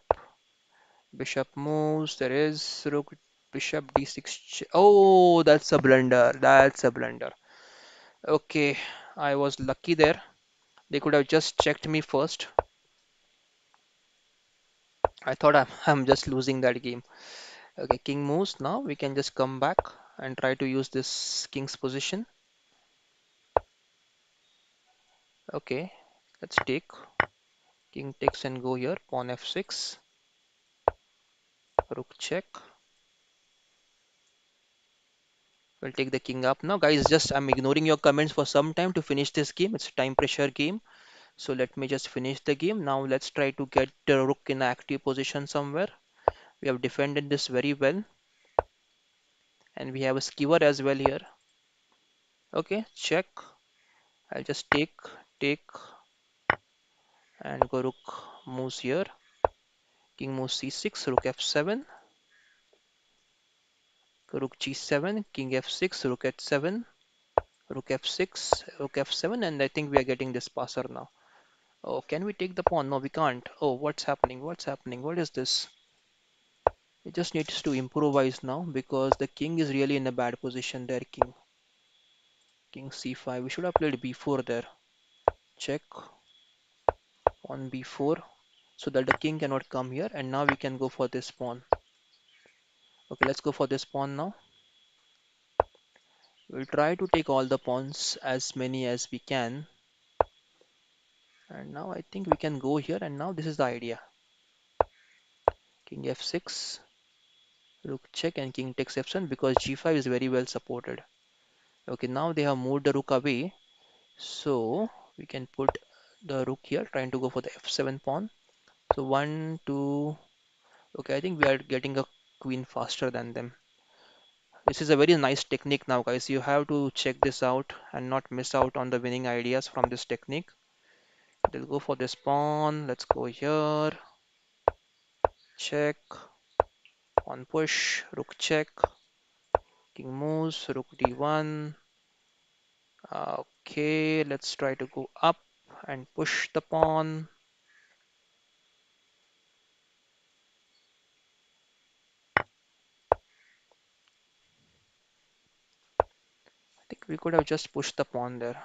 Bishop moves. There is rook, bishop d6. Oh, that's a blunder. That's a blunder. Okay, I was lucky there. They could have just checked me first. I thought I'm just losing that game. Okay, king moves. Now we can just come back and try to use this king's position. Okay, let's take. King takes and go here. Pawn f6. Rook check. We'll take the king up now. Guys, just I'm ignoring your comments for some time to finish this game. It's a time pressure game. So let me just finish the game. Now let's try to get the rook in an active position somewhere. We have defended this very well. And we have a skewer as well here. Okay, check. I'll just take, and go rook moves here. King moves c6, rook f7, rook g7, king f6, rook h7, rook f6, rook f7, and I think we are getting this passer now. Oh, can we take the pawn? No, we can't. Oh, what's happening? What's happening? What is this? It just needs to improvise now because the king is really in a bad position there. King c5. We should have played b4 there. Check on b4 so that the king cannot come here. And now we can go for this pawn. Okay, let's go for this pawn now. We'll try to take all the pawns, as many as we can. And now I think we can go here, and now this is the idea. King f6, rook check, and king takes f7 because g5 is very well supported. Okay, now they have moved the rook away, so we can put the rook here, trying to go for the f7 pawn. So one, two. Okay, I think we are getting a queen faster than them. This is a very nice technique now, guys. You have to check this out and not miss out on the winning ideas from this technique. They'll go for this pawn. Let's go here. Check. Pawn push. Rook check. King moves. Rook d1. Okay, let's try to go up and push the pawn. I think we could have just pushed the pawn there.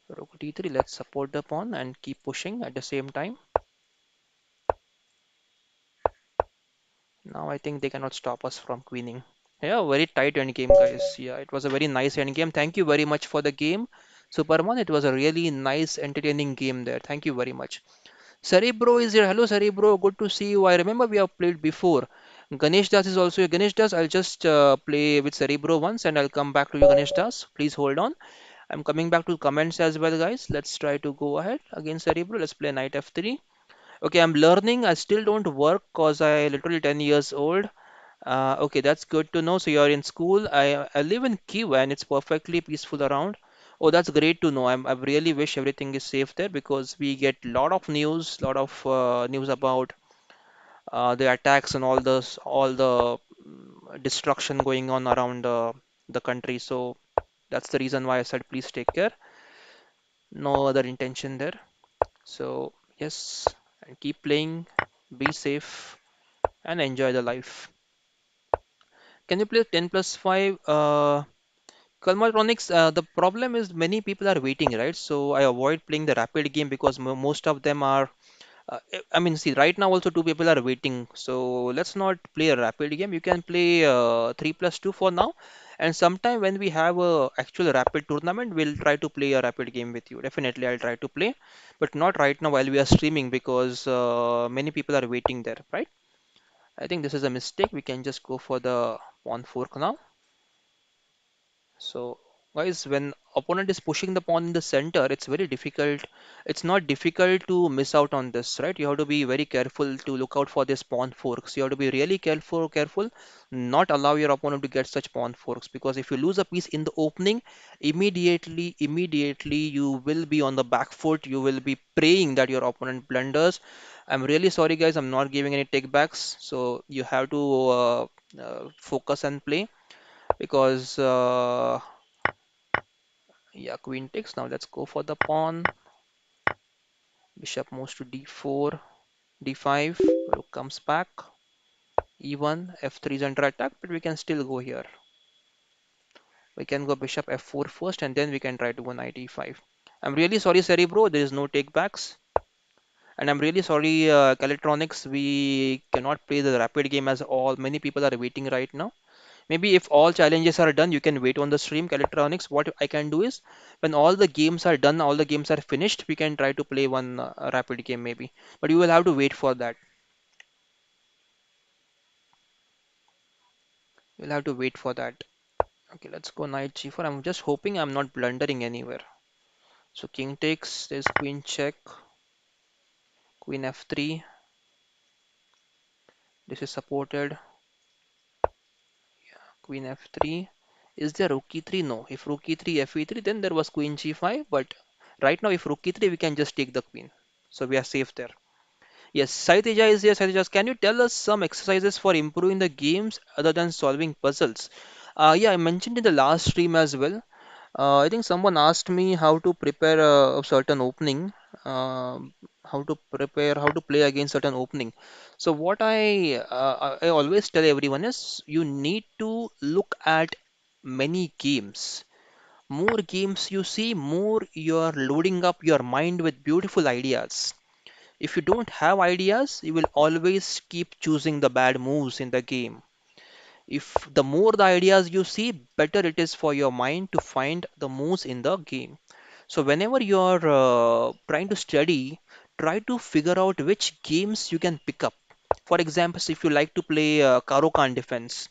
Rook d3. Let's support the pawn and keep pushing at the same time. Now I think they cannot stop us from queening. Yeah, very tight endgame, guys. Yeah, it was a very nice endgame. Thank you very much for the game, Superman. It was a really nice, entertaining game there. Thank you very much. Cerebro is here. Hello, Cerebro. Good to see you. I remember we have played before. Ganesh Das is also here. Ganesh Das, I'll just play with Cerebro once and I'll come back to you, Ganesh Das. Please hold on. I'm coming back to comments as well, guys. Let's try to go ahead. Again, Cerebro. Let's play knight f3. Okay, I'm learning. I still don't work cause I literally 10 years old. Okay, that's good to know. So you're in school. I live in Kiev and it's perfectly peaceful around. Oh, that's great to know. I really wish everything is safe there because we get lot of news about the attacks and all the destruction going on around the country. So that's the reason why I said please take care. No other intention there. So yes, and keep playing, be safe, and enjoy the life. Can you play 10 plus 5? Calmatronics, the problem is many people are waiting, right? So I avoid playing the rapid game because most of them are. I mean, see, right now also two people are waiting. So let's not play a rapid game. You can play 3 plus 2 for now. And sometime when we have a actual rapid tournament, we'll try to play a rapid game with you. Definitely, I'll try to play, but not right now while we are streaming because many people are waiting there, right? I think this is a mistake. We can just go for the pawn fork now. So, guys, when opponent is pushing the pawn in the center, it's very difficult. It's not difficult to miss out on this, right? You have to be very careful to look out for this pawn forks. You have to be really careful, not allow your opponent to get such pawn forks because if you lose a piece in the opening, immediately you will be on the back foot. You will be praying that your opponent blunders. I'm really sorry, guys. I'm not giving any takebacks, so you have to focus and play because yeah, queen takes. Now let's go for the pawn. Bishop moves to d4, d5. Rook comes back. e1, f3 is under attack, but we can still go here. We can go bishop f4 first, and then we can try to go knight e5. I'm really sorry, Cerebro. There is no takebacks. And I'm really sorry, Electronics. We cannot play the rapid game as all many people are waiting right now. Maybe if all challenges are done, you can wait on the stream, Electronics. What I can do is, when all the games are done, all the games are finished, we can try to play one rapid game maybe. But you will have to wait for that. You'll have to wait for that. Okay, let's go knight g4. I'm just hoping I'm not blundering anywhere. So king takes, there's queen check, queen f3. This is supported. Queen f3. Is there rook e3? No. If rook e3, f e3, then there was queen g5. But right now, if rook e3, we can just take the queen. So we are safe there. Yes, Saitija is here. Saitija, can you tell us some exercises for improving the games other than solving puzzles? Yeah, I mentioned in the last stream as well. I think someone asked me how to prepare a certain opening, how to prepare, how to play against certain opening. So what I always tell everyone is you need to look at many games. More games you see, more you're loading up your mind with beautiful ideas. If you don't have ideas, you will always keep choosing the bad moves in the game. If the more the ideas you see, better it is for your mind to find the moves in the game. So whenever you're trying to study, try to figure out which games you can pick up. For example, if you like to play Karokan defense,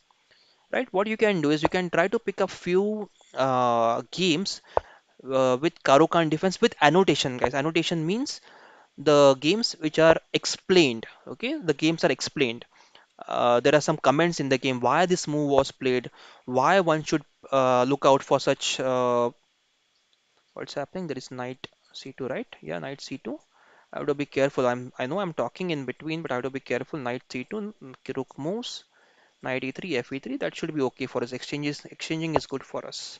right? What you can do is you can try to pick up few games with Karokan defense with annotation, guys. Annotation means the games which are explained. Okay, the games are explained. There are some comments in the game why this move was played, why one should look out for such. What's happening? There is knight c2, right? Yeah, knight c2. I have to be careful. I know I'm talking in between, but I have to be careful. Knight c2, rook moves, knight e3, fe3. That should be okay for us. Exchanging is good for us.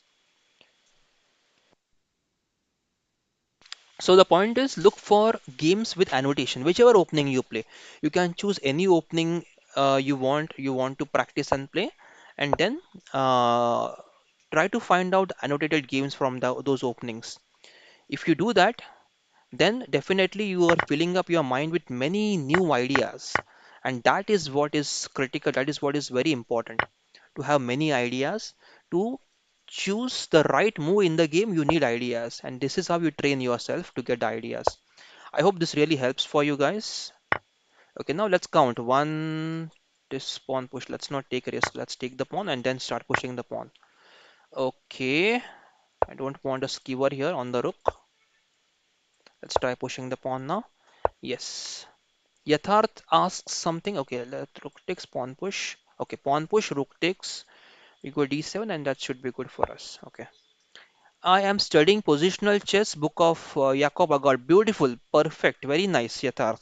So the point is look for games with annotation, whichever opening you play. You can choose any opening you want to practice and play, and then uh, try to find out annotated games from those openings. If you do that, then definitely you are filling up your mind with many new ideas. And that is what is critical, that is what is very important. To have many ideas, to choose the right move in the game, you need ideas. And this is how you train yourself to get the ideas. I hope this really helps for you guys. Okay, now let's count. One, this pawn push. Let's not take a risk. Let's take the pawn and then start pushing the pawn. Okay, I don't want a skewer here on the rook. Let's try pushing the pawn now. Yes. Yatharth asks something. Okay, let rook takes pawn push. Okay, pawn push, rook takes. We go d7 and that should be good for us. Okay. I am studying positional chess book of Jacob Agard. Beautiful, perfect, very nice, Yatharth.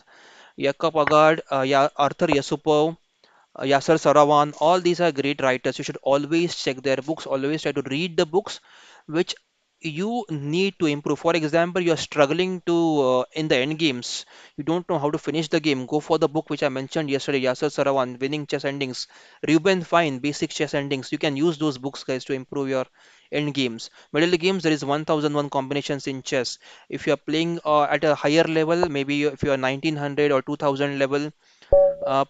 Jacob Agard, Arthur Yasupov, Yasser Sarawan, all these are great writers. You should always check their books, always try to read the books which you need to improve. For example, you are struggling to in the end games, you don't know how to finish the game. Go for the book which I mentioned yesterday, Yasser Sarawan, Winning Chess Endings, Ruben Fine, Basic Chess Endings. You can use those books, guys, to improve your end games. Middle games, there is 1001 combinations in chess. If you are playing at a higher level, maybe if you are 1900 or 2000 level,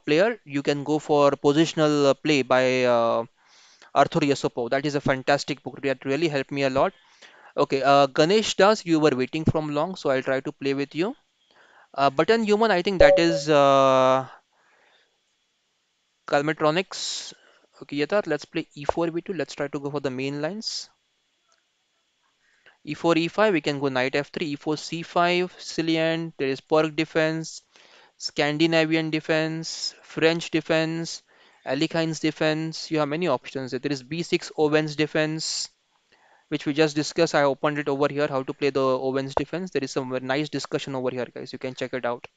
player, you can go for positional play by Arthur Yasopov. That is a fantastic book that really helped me a lot. Okay, Ganesh Das, you were waiting from long, so I'll try to play with you. Button Human, I think that is Calmetronics. Okay, Yatharth, let's play e4 b2. Let's try to go for the main lines. e4 e5, we can go knight f3, e4 c5, Cillian, there is Perk defense, Scandinavian defense, French defense, Alekhines defense. You have many options. There is B6 Owens defense, which we just discussed. I opened it over here, how to play the Owens defense. There is some very nice discussion over here, guys. You can check it out.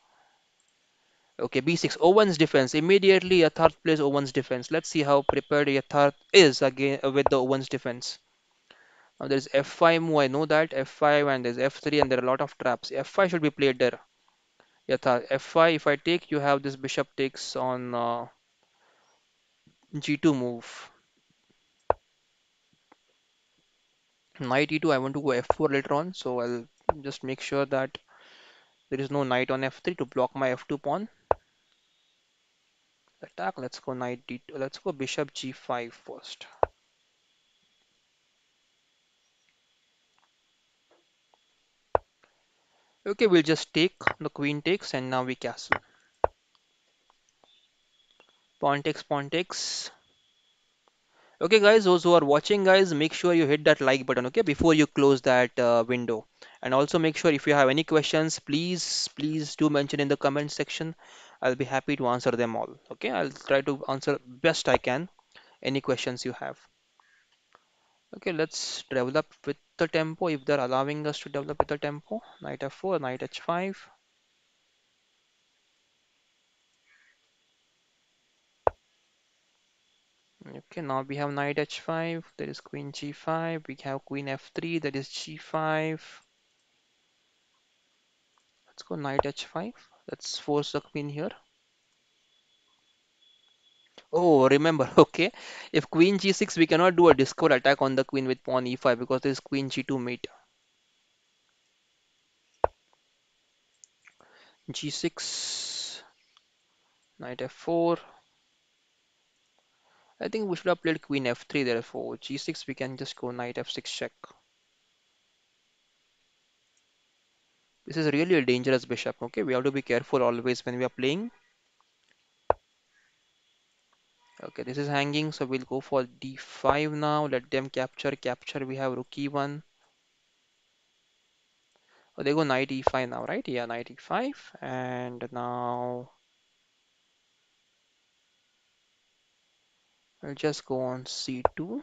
Okay, B6 Owens defense. Immediately, Yatharth plays Owens defense. Let's see how prepared Yatharth is again with the Owens defense. Now there is F5 move. I know that F5 and there's F3 and there are a lot of traps. F5 should be played there. Yatharth F5. If I take, you have this bishop takes on G2 move. Knight e2, I want to go f4 later on, so I'll just make sure that there is no knight on f3 to block my f2 pawn. Attack, let's go knight d2, let's go bishop g5 first. Okay, we'll just take, the queen takes, and now we castle. Pawn takes, pawn takes. Okay guys, those who are watching, guys, make sure you hit that like button, okay, before you close that window. And also make sure if you have any questions, please do mention in the comment section. I'll be happy to answer them all. Okay, I'll try to answer best I can any questions you have. Okay, let's develop with the tempo if they're allowing us to develop with the tempo. Knight f4, knight h5. Okay, now we have knight h5. There is queen g5. We have queen f3. That is g5. Let's go knight h5. Let's force the queen here. Oh, remember, okay. If queen g6, we cannot do a discord attack on the queen with pawn e5 because there is queen g2 mate. g6, knight f4. I think we should have played queen f3 therefore g6 we can just go knight f6 check. This is really a dangerous bishop. Okay, we have to be careful always when we are playing. Okay, this is hanging, so we'll go for d5 now. Let them capture. We have rook e1. Oh, they go knight e5 now, right? Yeah, knight e5. And now I'll just go on c2.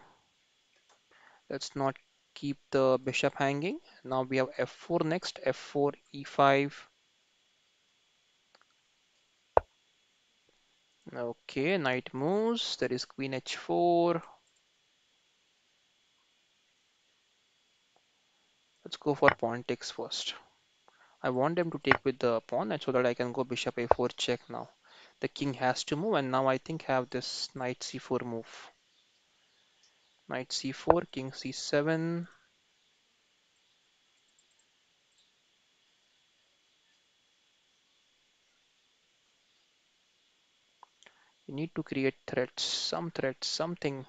Let's not keep the bishop hanging. Now we have f4 next. f4, e5. Okay, knight moves. There is queen h4. Let's go for pawn takes first. I want them to take with the pawn and so that I can go bishop a4 check now. The king has to move and now I think have this knight c4 move. Knight c4, king c7. You need to create threats, some threats, something.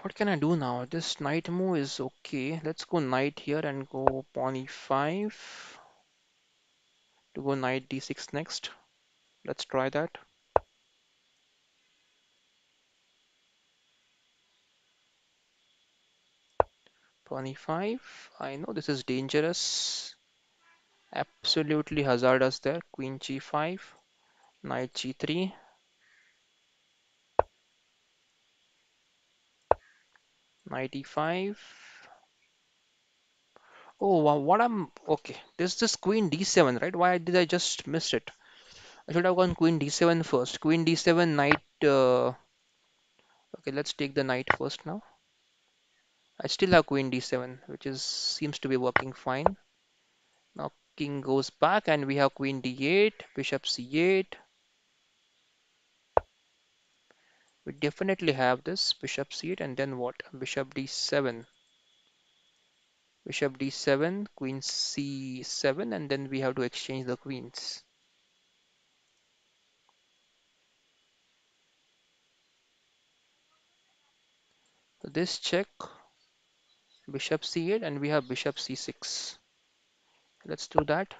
What can I do now? This knight move is okay. Let's go knight here and go pawn e5 to go knight d6 next. Let's try that. Pawn e5. I know this is dangerous. Absolutely hazardous there. Queen g5, knight g3, knight e5. Oh, wow, what I'm okay. This queen d7, right? Why did I just miss it? I should have gone queen d7 first. Queen d7, knight. Okay, let's take the knight first now. I still have queen d7, which is seems to be working fine. Now king goes back, and we have queen d8, bishop c8. We definitely have this bishop c8, and then what? Bishop d7, bishop d7, queen c7, and then we have to exchange the queens. So this check, bishop c8, and we have bishop c6. Let's do that.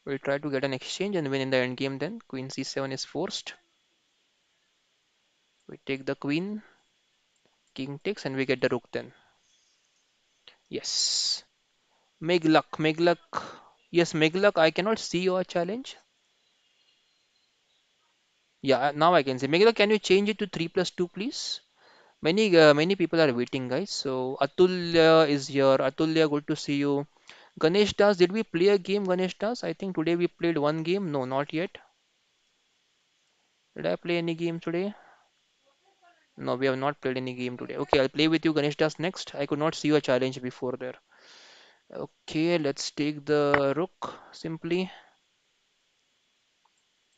We'll try to get an exchange and win in the endgame then. Queen c7 is forced. We take the queen, king takes, and we get the rook then. Yes. Make luck, make luck. Yes, make luck. I cannot see your challenge. Yeah, now I can see. Make luck, can you change it to 3 plus 2, please? Many people are waiting, guys. So Atulya is here. Atulya, good to see you. Ganesh Das, did we play a game, Ganesh Das? I think today we played one game. No, not yet. Did I play any game today? No, we have not played any game today. Okay, I'll play with you, Ganesh Das, next. I could not see your challenge before there. Okay, let's take the rook simply.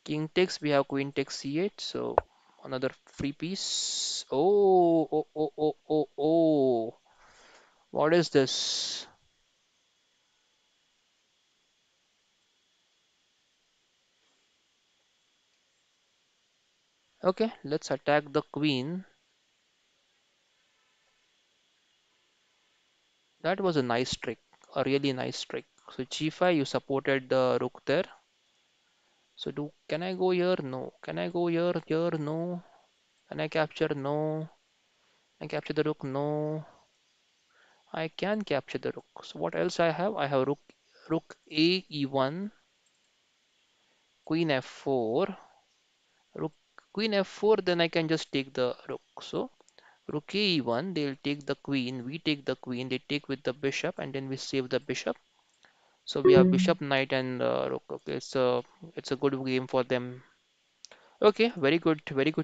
King takes, we have queen takes c8, so another free piece. Oh. What is this? Okay, let's attack the queen. That was a nice trick, a really nice trick. So g5, you supported the rook there. So can I go here? No. Can I go here? Here? No. Can I capture? No. Can I capture the rook? No. I can capture the rook. So what else I have? I have rook a e1, queen f4, rook queen f4. Then I can just take the rook. So rook a e1, they'll take the queen. We take the queen. They take with the bishop, and then we save the bishop. So we have bishop, knight, and rook. Okay, so it's a good game for them. Okay, very good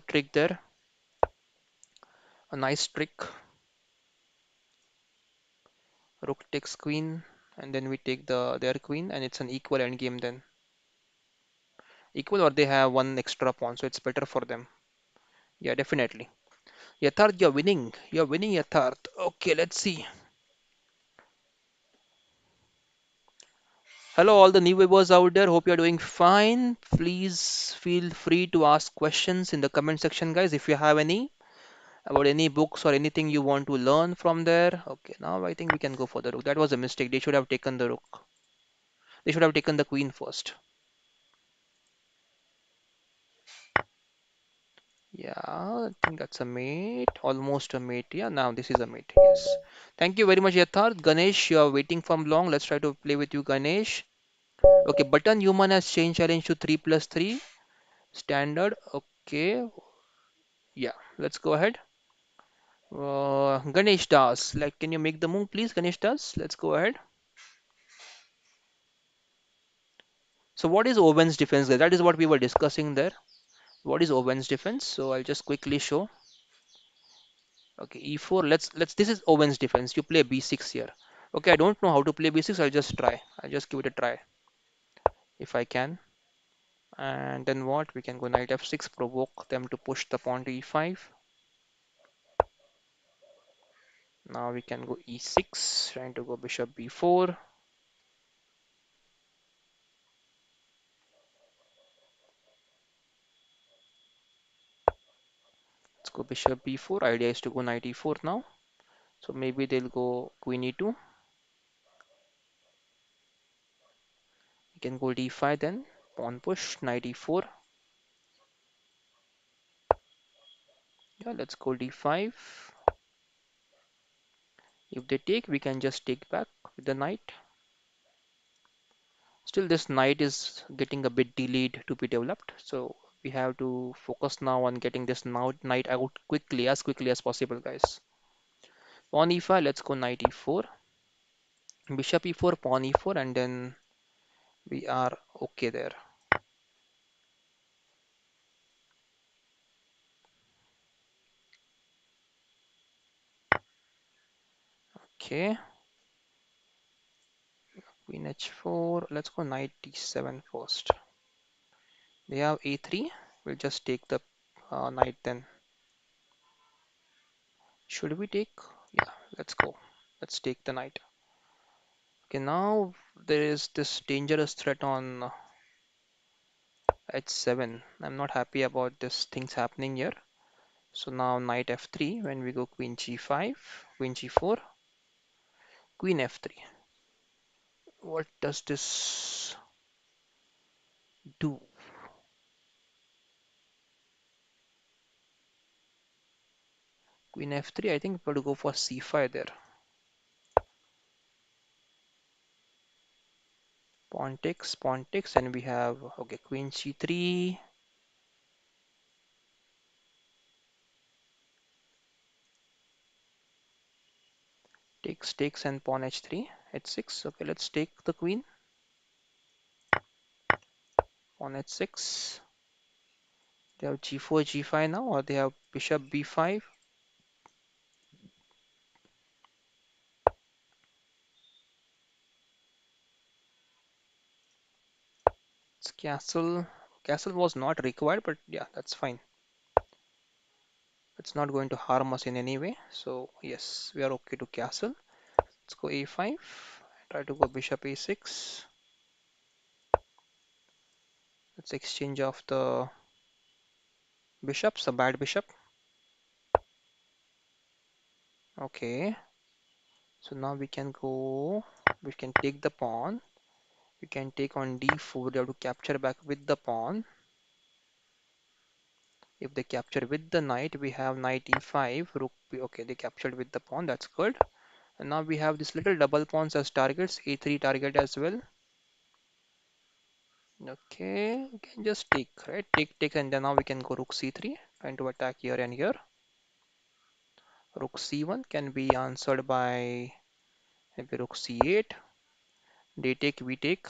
trick there. A nice trick. Rook takes queen, and then we take their queen, and it's an equal endgame then. Equal or they have one extra pawn, so it's better for them. Yeah, definitely. Yatharth, you're winning. You're winning, Yatharth. Okay, let's see. Hello, all the new viewers out there. Hope you're doing fine. Please feel free to ask questions in the comment section, guys, if you have any about any books or anything you want to learn from there. Okay, now I think we can go for the rook. That was a mistake. They should have taken the rook. They should have taken the queen first. Yeah, I think that's a mate. Almost a mate. Yeah, now this is a mate. Yes. Thank you very much, Yatharth. Ganesh, you are waiting from long. Let's try to play with you, Ganesh. Okay, button human has changed challenge to 3 plus 3. Standard. Okay. Yeah, let's go ahead. Ganesh Das, like, can you make the move, please, Ganesh Das? Let's go ahead. So, what is Owen's defense, guys? That is what we were discussing there. What is Owen's defense? So, I'll just quickly show. Okay, E4. Let's. This is Owen's defense. You play B6 here. Okay, I don't know how to play B6. I'll just try. I'll just give it a try if I can. And then what? We can go knight F6, provoke them to push the pawn to E5. Now we can go E6, trying to go bishop B4. Let's go bishop B4. Idea is to go knight E4 now. So maybe they'll go queen E2. You can go D5 then. Pawn push, knight E4. Yeah, let's go D5. If they take, we can just take back with the knight. Still, this knight is getting a bit delayed to be developed. So we have to focus now on getting this knight out quickly, as quickly as possible, guys. Pawn E5, let's go knight E4. Bishop E4, pawn E4, and then we are okay there. Okay, queen H4. Let's go knight D7 first. They have A3. We'll just take the knight then. Should we take? Yeah, let's go. Let's take the knight. Okay, now there is this dangerous threat on H7. I'm not happy about this things happening here. So now knight F3 when we go queen G5, queen G4, queen F3. What does this do? Queen F3, I think we're going to go for C5 there. Pawn takes, and we have, okay, queen C3. Takes and pawn H3, H6. Okay, let's take the queen. Pawn H6. They have G4, G5 now, or they have bishop B5. It's castle. Castle was not required, but yeah, that's fine. It's not going to harm us in any way. So yes, we are okay to castle. Let's go A5. Try to go bishop A6. Let's exchange off the bishops, a bad bishop. Okay. So now we can take the pawn. We can take on D4. We have to capture back with the pawn. If they capture with the knight, we have knight E5, rook B. Okay, they captured with the pawn. That's good. And now we have this little double pawns as targets. A3 target as well. Okay, we can just take, right? Take, and then now we can go rook C3, trying to attack here and here. Rook C1 can be answered by maybe rook C8. They take, we take.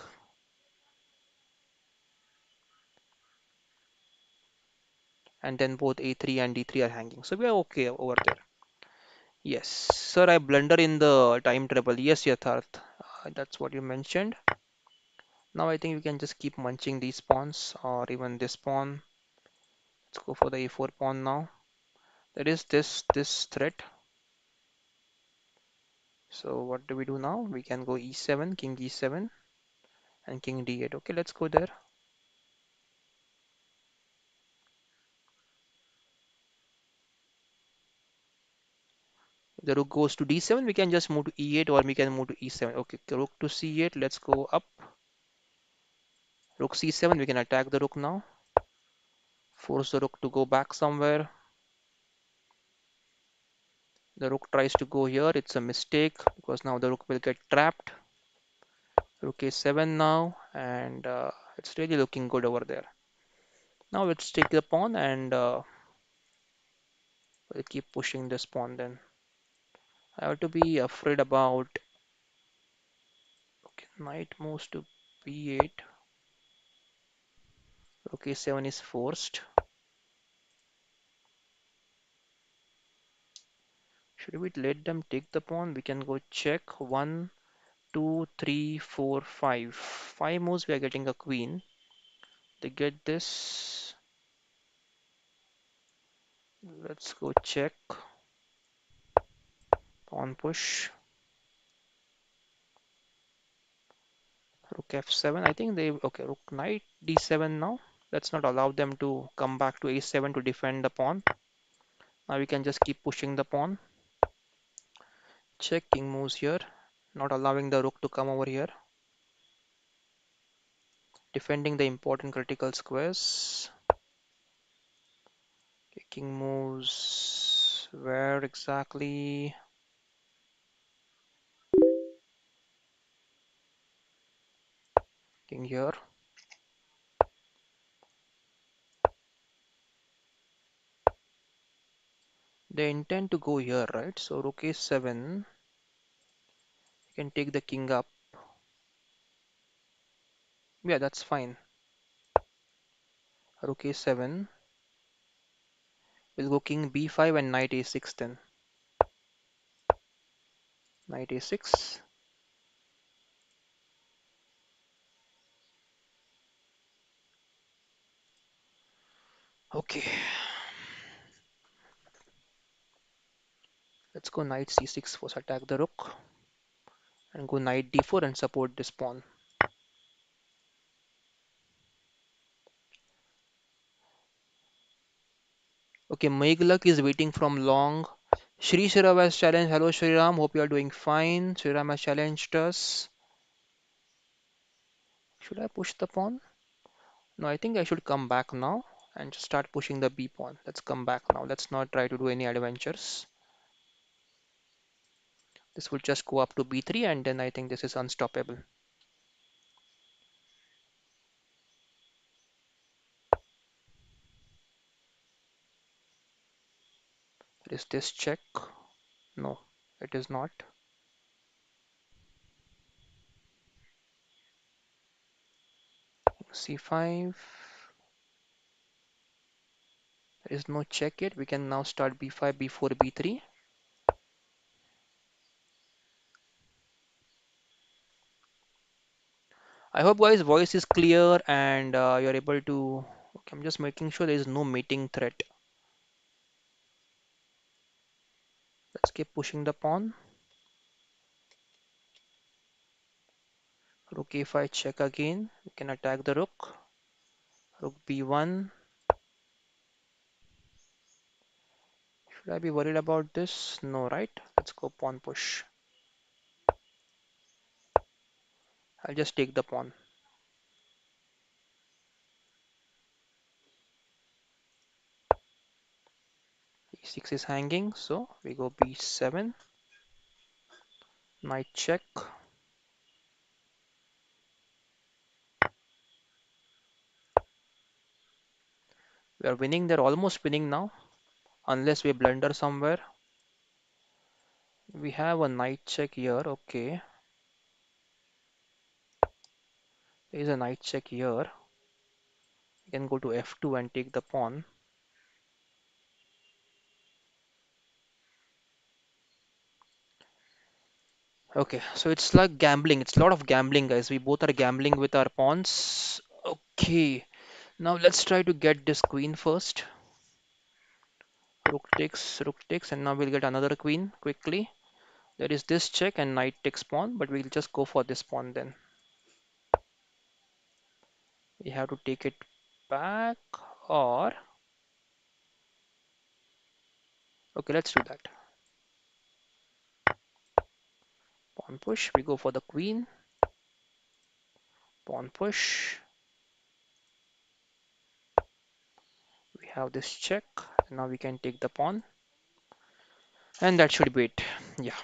And then both A3 and D3 are hanging. So we are okay over there. Yes, sir, I blunder in the time travel. Yes, Yatharth. That's what you mentioned. Now I think we can just keep munching these pawns or even this pawn. Let's go for the A4 pawn now. There is this threat. So what do we do now? We can go e7, king e7, and king d8. Okay, let's go there. The rook goes to d7, we can just move to e8 or we can move to e7. Okay, rook to c8, let's go up. Rook c7, we can attack the rook now. Force the rook to go back somewhere. The rook tries to go here, it's a mistake because now the rook will get trapped. Rook a7 now, and it's really looking good over there. Now let's take the pawn and we'll keep pushing this pawn then. I have to be afraid about. Okay, knight moves to b8. Rook a7 is forced. Should we let them take the pawn? We can go check. One, two, three, four, five. Five moves we are getting a queen. They get this. Let's go check. Pawn push. Rook f7. I think they okay. Rook knight d7 now. Let's not allow them to come back to a7 to defend the pawn. Now we can just keep pushing the pawn. Check, king moves here, not allowing the rook to come over here. Defending the important critical squares. Okay, king moves where exactly? King here. They intend to go here, right? So rook a7. You can take the king up. Yeah, that's fine. Rook a7. We'll go king b5 and knight a6 then. Knight a6. Okay. Let's go knight c6 first, attack the rook. And go knight d4 and support this pawn. Okay, Meghlak is waiting from long. Shri Shriram has challenged. Hello Shriram, hope you are doing fine. Shriram has challenged us. Should I push the pawn? No, I think I should come back now and just start pushing the b pawn. Let's come back now. Let's not try to do any adventures. This will just go up to b3 and then I think this is unstoppable. Is this check? No, it is not. c5. There is no check yet. We can now start b5, b4, b3. I hope guys voice is clear and you're able to. Okay, I'm just making sure there is no mating threat. Let's keep pushing the pawn. Rook a5 check again. We can attack the rook. Rook b1. Should I be worried about this? No, right? Let's go pawn push. I'll just take the pawn. e6 is hanging, so we go b7. Knight check. We are winning. They're almost winning now, unless we blunder somewhere. We have a knight check here. Okay, there is a knight check here. We can go to f2 and take the pawn. Okay, so it's like gambling. It's a lot of gambling, guys. We both are gambling with our pawns. Okay, now let's try to get this queen first. rook takes, and now we'll get another queen quickly. There is this check and knight takes pawn, but we'll just go for this pawn then. We have to take it back, or okay, let's do that. Pawn push, we go for the queen. Pawn push. We have this check. Now we can take the pawn, and that should be it. Yeah,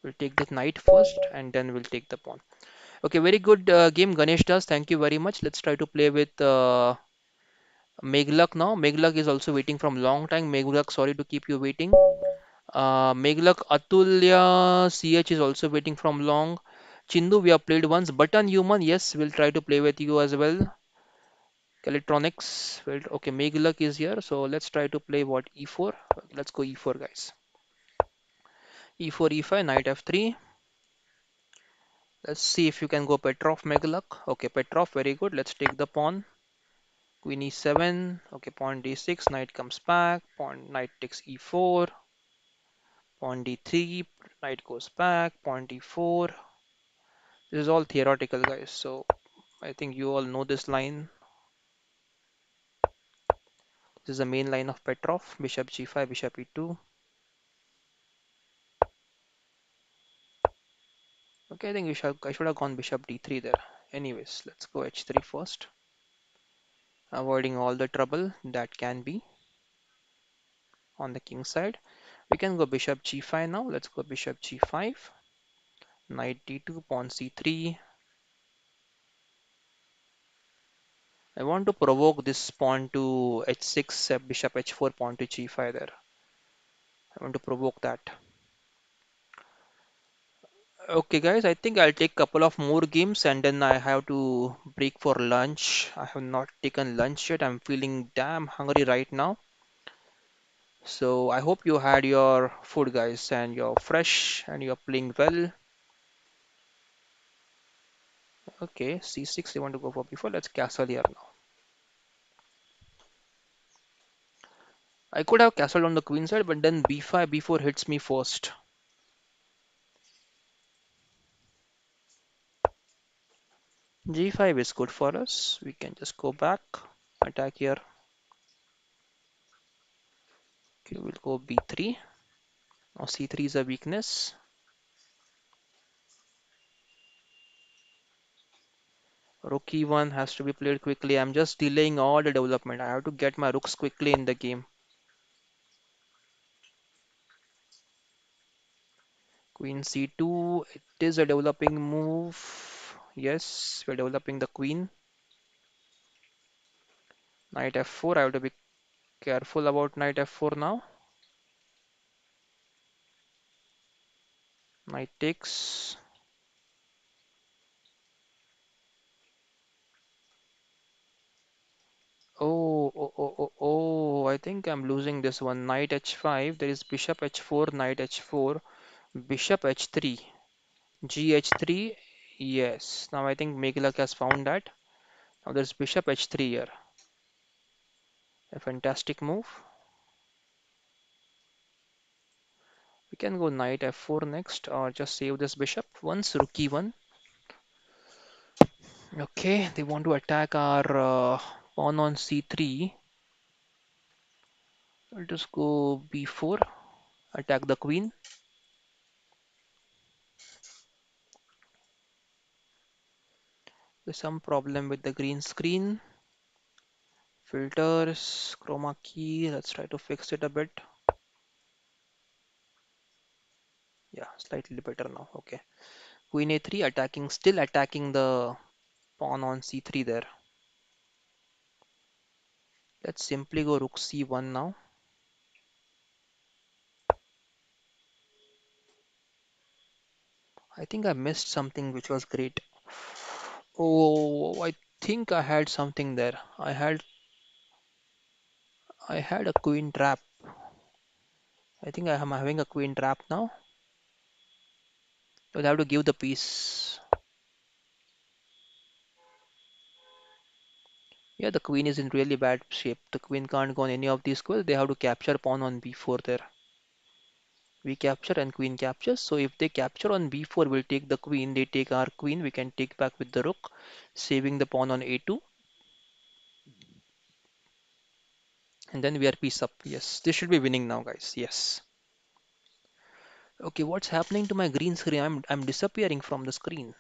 we'll take the knight first, and then we'll take the pawn. Okay, very good game, Ganesh does. Thank you very much. Let's try to play with Meghluk now. Meghluk is also waiting from long time. Meghluk, sorry to keep you waiting. Meghluk, Atulya CH is also waiting from long. Chindu, we have played once. Button Human, yes, we'll try to play with you as well. Electronics, well, okay, Meghluk is here. So let's try to play what, E4. Let's go E4, guys. E4, E5, knight F3. Let's see if you can go Petrov, Meghluk. Okay, Petrov, very good. Let's take the pawn. Queen E7. Okay, pawn D6. Knight comes back. Pawn knight takes E4. Pawn D3. Knight goes back. Pawn D4. This is all theoretical, guys. So I think you all know this line. This is the main line of Petrov. Bishop G5, Bishop E2. Okay, I think I should have gone Bishop D3 there. Anyways, let's go H3 first. Avoiding all the trouble that can be on the king side. We can go Bishop G5 now. Let's go Bishop G5. Knight D2, Pawn C3. I want to provoke this pawn to H6, Bishop H4, pawn to G5 there. I want to provoke that. Okay, guys, I think I'll take a couple of more games and then I have to break for lunch. I have not taken lunch yet. I'm feeling damn hungry right now. So I hope you had your food, guys, and you're fresh and you're playing well. Okay, C6 you want to go for before. Let's castle here now. I could have castled on the queen side, but then B5, B4 hits me first. G5 is good for us. We can just go back, attack here. Okay, we'll go B3. Now C3 is a weakness. Rook E1 has to be played quickly. I'm just delaying all the development. I have to get my rooks quickly in the game. Queen C2. It is a developing move. Yes, we're developing the queen. Knight F4. I have to be careful about Knight F4 now. Knight takes. Oh, I think I'm losing this one. Knight H5. There is Bishop H4, Knight H4, Bishop H3, GH3. Yes. Now I think Meghluk has found that. Now there's Bishop H3 here. A fantastic move. We can go Knight F4 next, or just save this bishop once. Rook E1. Okay, they want to attack our pawn on C3. I'll just go B4. Attack the queen. There's some problem with the green screen. Filters, chroma key. Let's try to fix it a bit. Yeah, slightly better now. Okay. Queen A3 attacking, still attacking the pawn on C3 there. Let's simply go Rook C1 now. I think I missed something which was great. Oh, I think I had something there. I had a queen trap. I think I am having a queen trap now. You'll have to give the piece. Yeah, the queen is in really bad shape. The queen can't go on any of these squares. They have to capture pawn on b4 there. We capture and queen captures. So if they capture on b4, we'll take the queen. They take our queen. We can take back with the rook, saving the pawn on a2. And then we are piece up. Yes, this should be winning now, guys. Yes. Okay, what's happening to my green screen? I'm disappearing from the screen.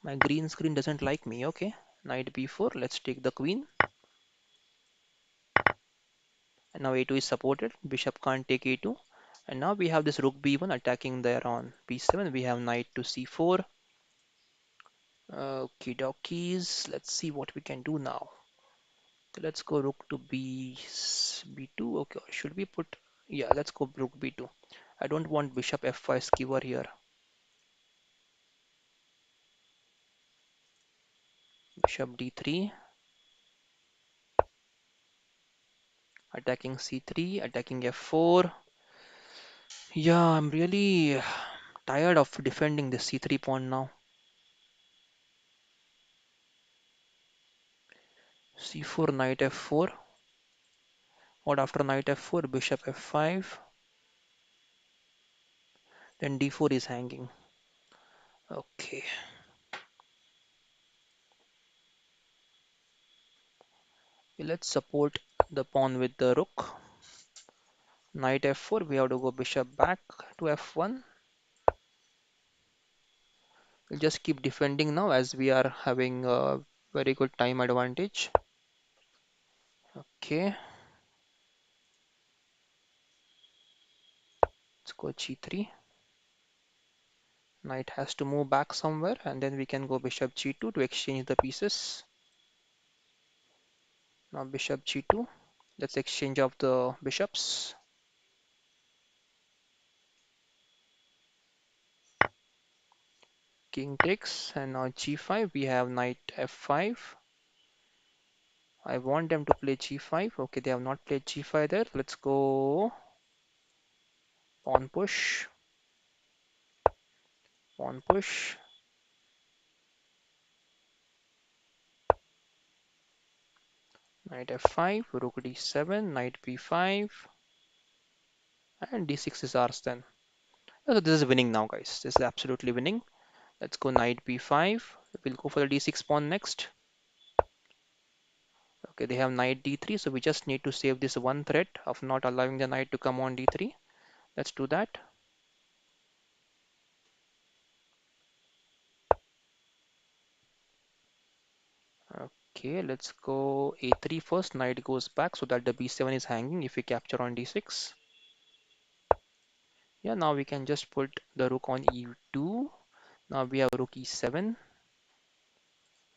My green screen doesn't like me. Okay, knight b4. Let's take the queen. And now a2 is supported. Bishop can't take a2. And now we have this rook b1 attacking there on b7. We have knight to c4. Okay, dokies. Let's see what we can do now. Okay, let's go rook to b2. Okay, should we put? Yeah, let's go rook b2. I don't want bishop f5 skewer here. Bishop d3, attacking c3, attacking f4. Yeah, I'm really tired of defending this c3 pawn now. c4, knight f4. What after knight f4? Bishop f5. Then d4 is hanging. Okay. Let's support the pawn with the rook. Knight f4. We have to go bishop back to f1. We'll just keep defending now as we are having a very good time advantage. Okay. Let's go g3. Knight has to move back somewhere and then we can go bishop g2 to exchange the pieces. Now bishop g2. Let's exchange of the bishops. King takes and now g5. We have knight f5. I want them to play g5. Okay, they have not played g5 there. Let's go pawn push. Pawn push. Knight f5. Rook d7. Knight b5. And d6 is ours then. So this is winning now, guys. This is absolutely winning. Let's go knight b5. We'll go for the d6 pawn next. Okay, they have knight d3, so we just need to save this one threat of not allowing the knight to come on d3. Let's do that. Okay, let's go a3 first. Knight goes back so that the b7 is hanging if we capture on d6. Yeah, now we can just put the rook on e2. Now we have rook e7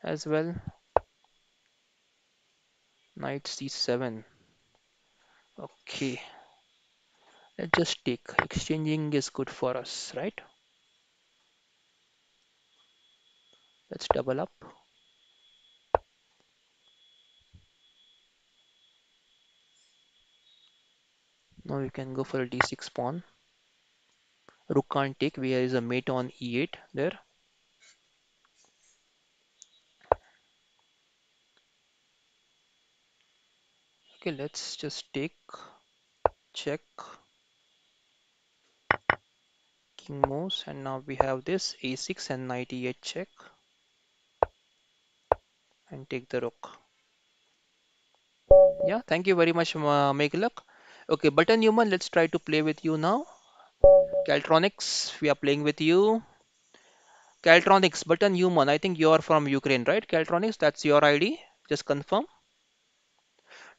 as well. Knight c7. Okay, let's just take. Exchanging is good for us, right? Let's double up. Now we can go for a d6 pawn. Rook can't take. There is a mate on e8 there. Okay, let's just take. Check. King moves, and now we have this a6 and knight e8 check, and take the rook. Yeah, thank you very much, Meghalak. Okay, Button Human, let's try to play with you now. Caltronics, we are playing with you. Caltronics, Button Human, I think you are from Ukraine, right? Caltronics, that's your ID. Just confirm.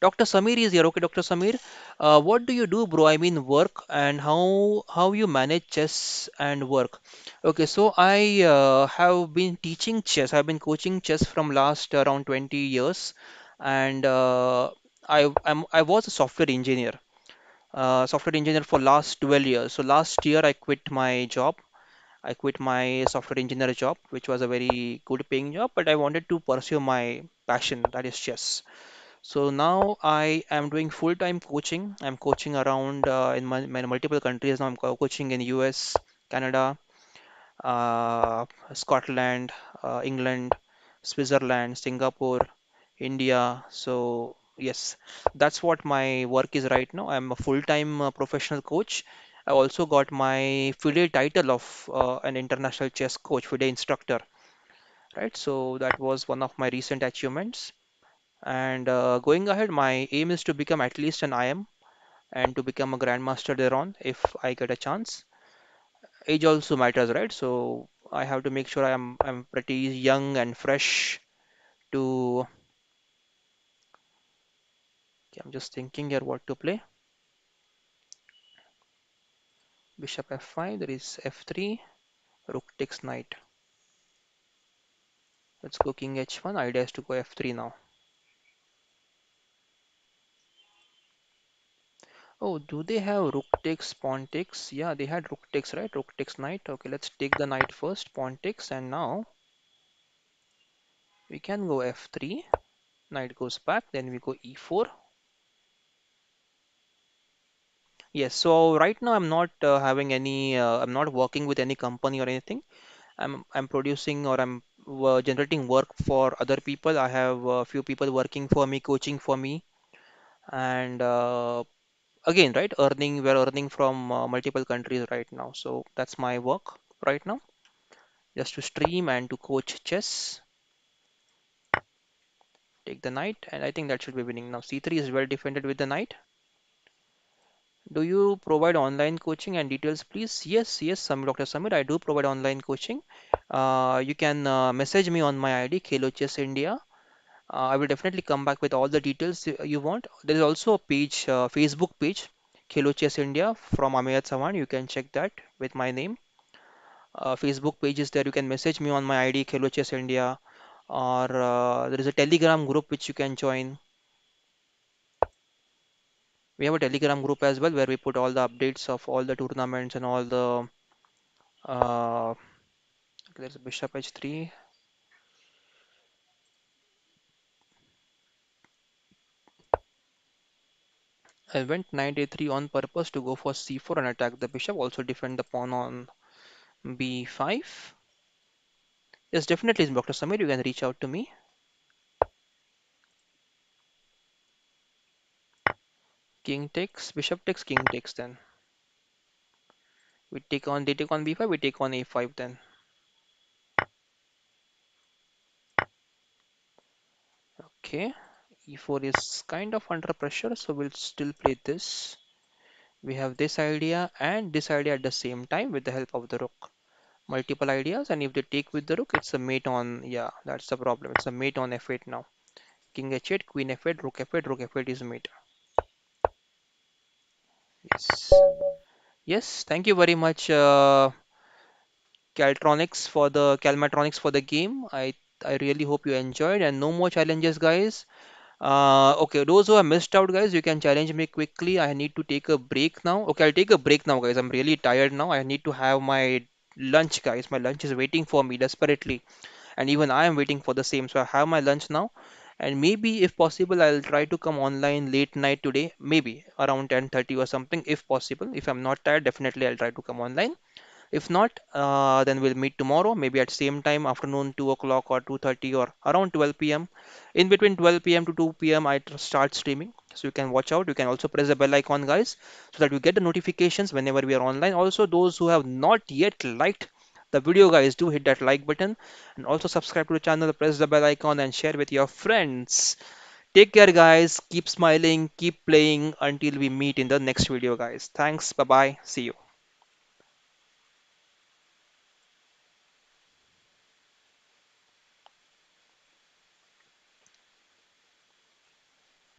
Dr. Samir is here. Okay, Dr. Samir, what do you do, bro? I mean, work and how you manage chess and work. Okay, so I have been teaching chess. I've been coaching chess from last around 20 years, and I was a software engineer for last 12 years. So last year I quit my job. I quit my software engineer job, which was a very good paying job, but I wanted to pursue my passion, that is chess. So now I am doing full-time coaching. I'm coaching around in my multiple countries. Now I'm coaching in US, Canada, Scotland, England. Switzerland, Singapore, India. So yes, that's what my work is right now. I'm a full-time professional coach. I also got my FIDE title of an international chess coach, FIDE instructor, right? So that was one of my recent achievements. And going ahead, my aim is to become at least an IM and to become a grandmaster thereon if I get a chance. Age also matters, right? So I have to make sure I'm pretty young and fresh to. Okay, I'm just thinking here what to play. Bishop f5, there is f3, rook takes knight. Let's go king h1. Idea is to go f3 now. Oh, do they have rook takes, pawn takes? Yeah, they had rook takes, right? Rook takes knight. Okay, let's take the knight first, pawn takes, and now we can go f3. Knight goes back, then we go e4. Yes, so right now I'm not having any, I'm not working with any company or anything. I'm producing or I'm generating work for other people. I have a few people working for me, coaching for me, and again, right, earning, we're earning from multiple countries right now. So that's my work right now, just to stream and to coach chess. Take the knight, and I think that should be winning now. C3 is well defended with the knight. Do you provide online coaching and details, please? Yes, yes, Dr. Samir, I do provide online coaching. You can message me on my ID, Kelo Chess India. I will definitely come back with all the details you want. There is also a page, Facebook page, Kelo Chess India from Ameyat Sawan. You can check that with my name. Facebook page is there. You can message me on my ID, Kelo Chess India, or there is a Telegram group which you can join. We have a Telegram group as well where we put all the updates of all the tournaments and all the. Uh, there's Bishop H3. I went knight A3 on purpose to go for C4 and attack the bishop. Also defend the pawn on B5. Yes, definitely, Dr. Samir. You can reach out to me. King takes, bishop takes, king takes. Then we take on. They take on B5. We take on A5. Then okay. E4 is kind of under pressure, so we'll still play this. We have this idea and this idea at the same time with the help of the rook. Multiple ideas, and if they take with the rook, it's a mate on. Yeah, that's the problem. It's a mate on f8 now. King h8, queen f8, rook f8, rook f8 is mate. Yes. Yes, thank you very much, Calmatronics for the game. I really hope you enjoyed and no more challenges, guys. Okay, those who have missed out, guys, you can challenge me quickly. I need to take a break now. Okay, I'll take a break now, guys. I'm really tired now. I need to have my lunch, guys. My lunch is waiting for me desperately, and even I am waiting for the same. So I have my lunch now, and maybe if possible, I'll try to come online late night today, maybe around 10:30 or something, if possible. If I'm not tired, definitely I'll try to come online. If not, then we'll meet tomorrow, maybe at same time, afternoon 2 o'clock or 2:30 or around 12 p.m. In between 12 p.m. to 2 p.m. Start streaming. So you can watch out. You can also press the bell icon, guys, so that you get the notifications whenever we are online. Also, those who have not yet liked the video, guys, do hit that like button and also subscribe to the channel, press the bell icon and share with your friends. Take care, guys. Keep smiling, keep playing until we meet in the next video, guys. Thanks. Bye bye. See you.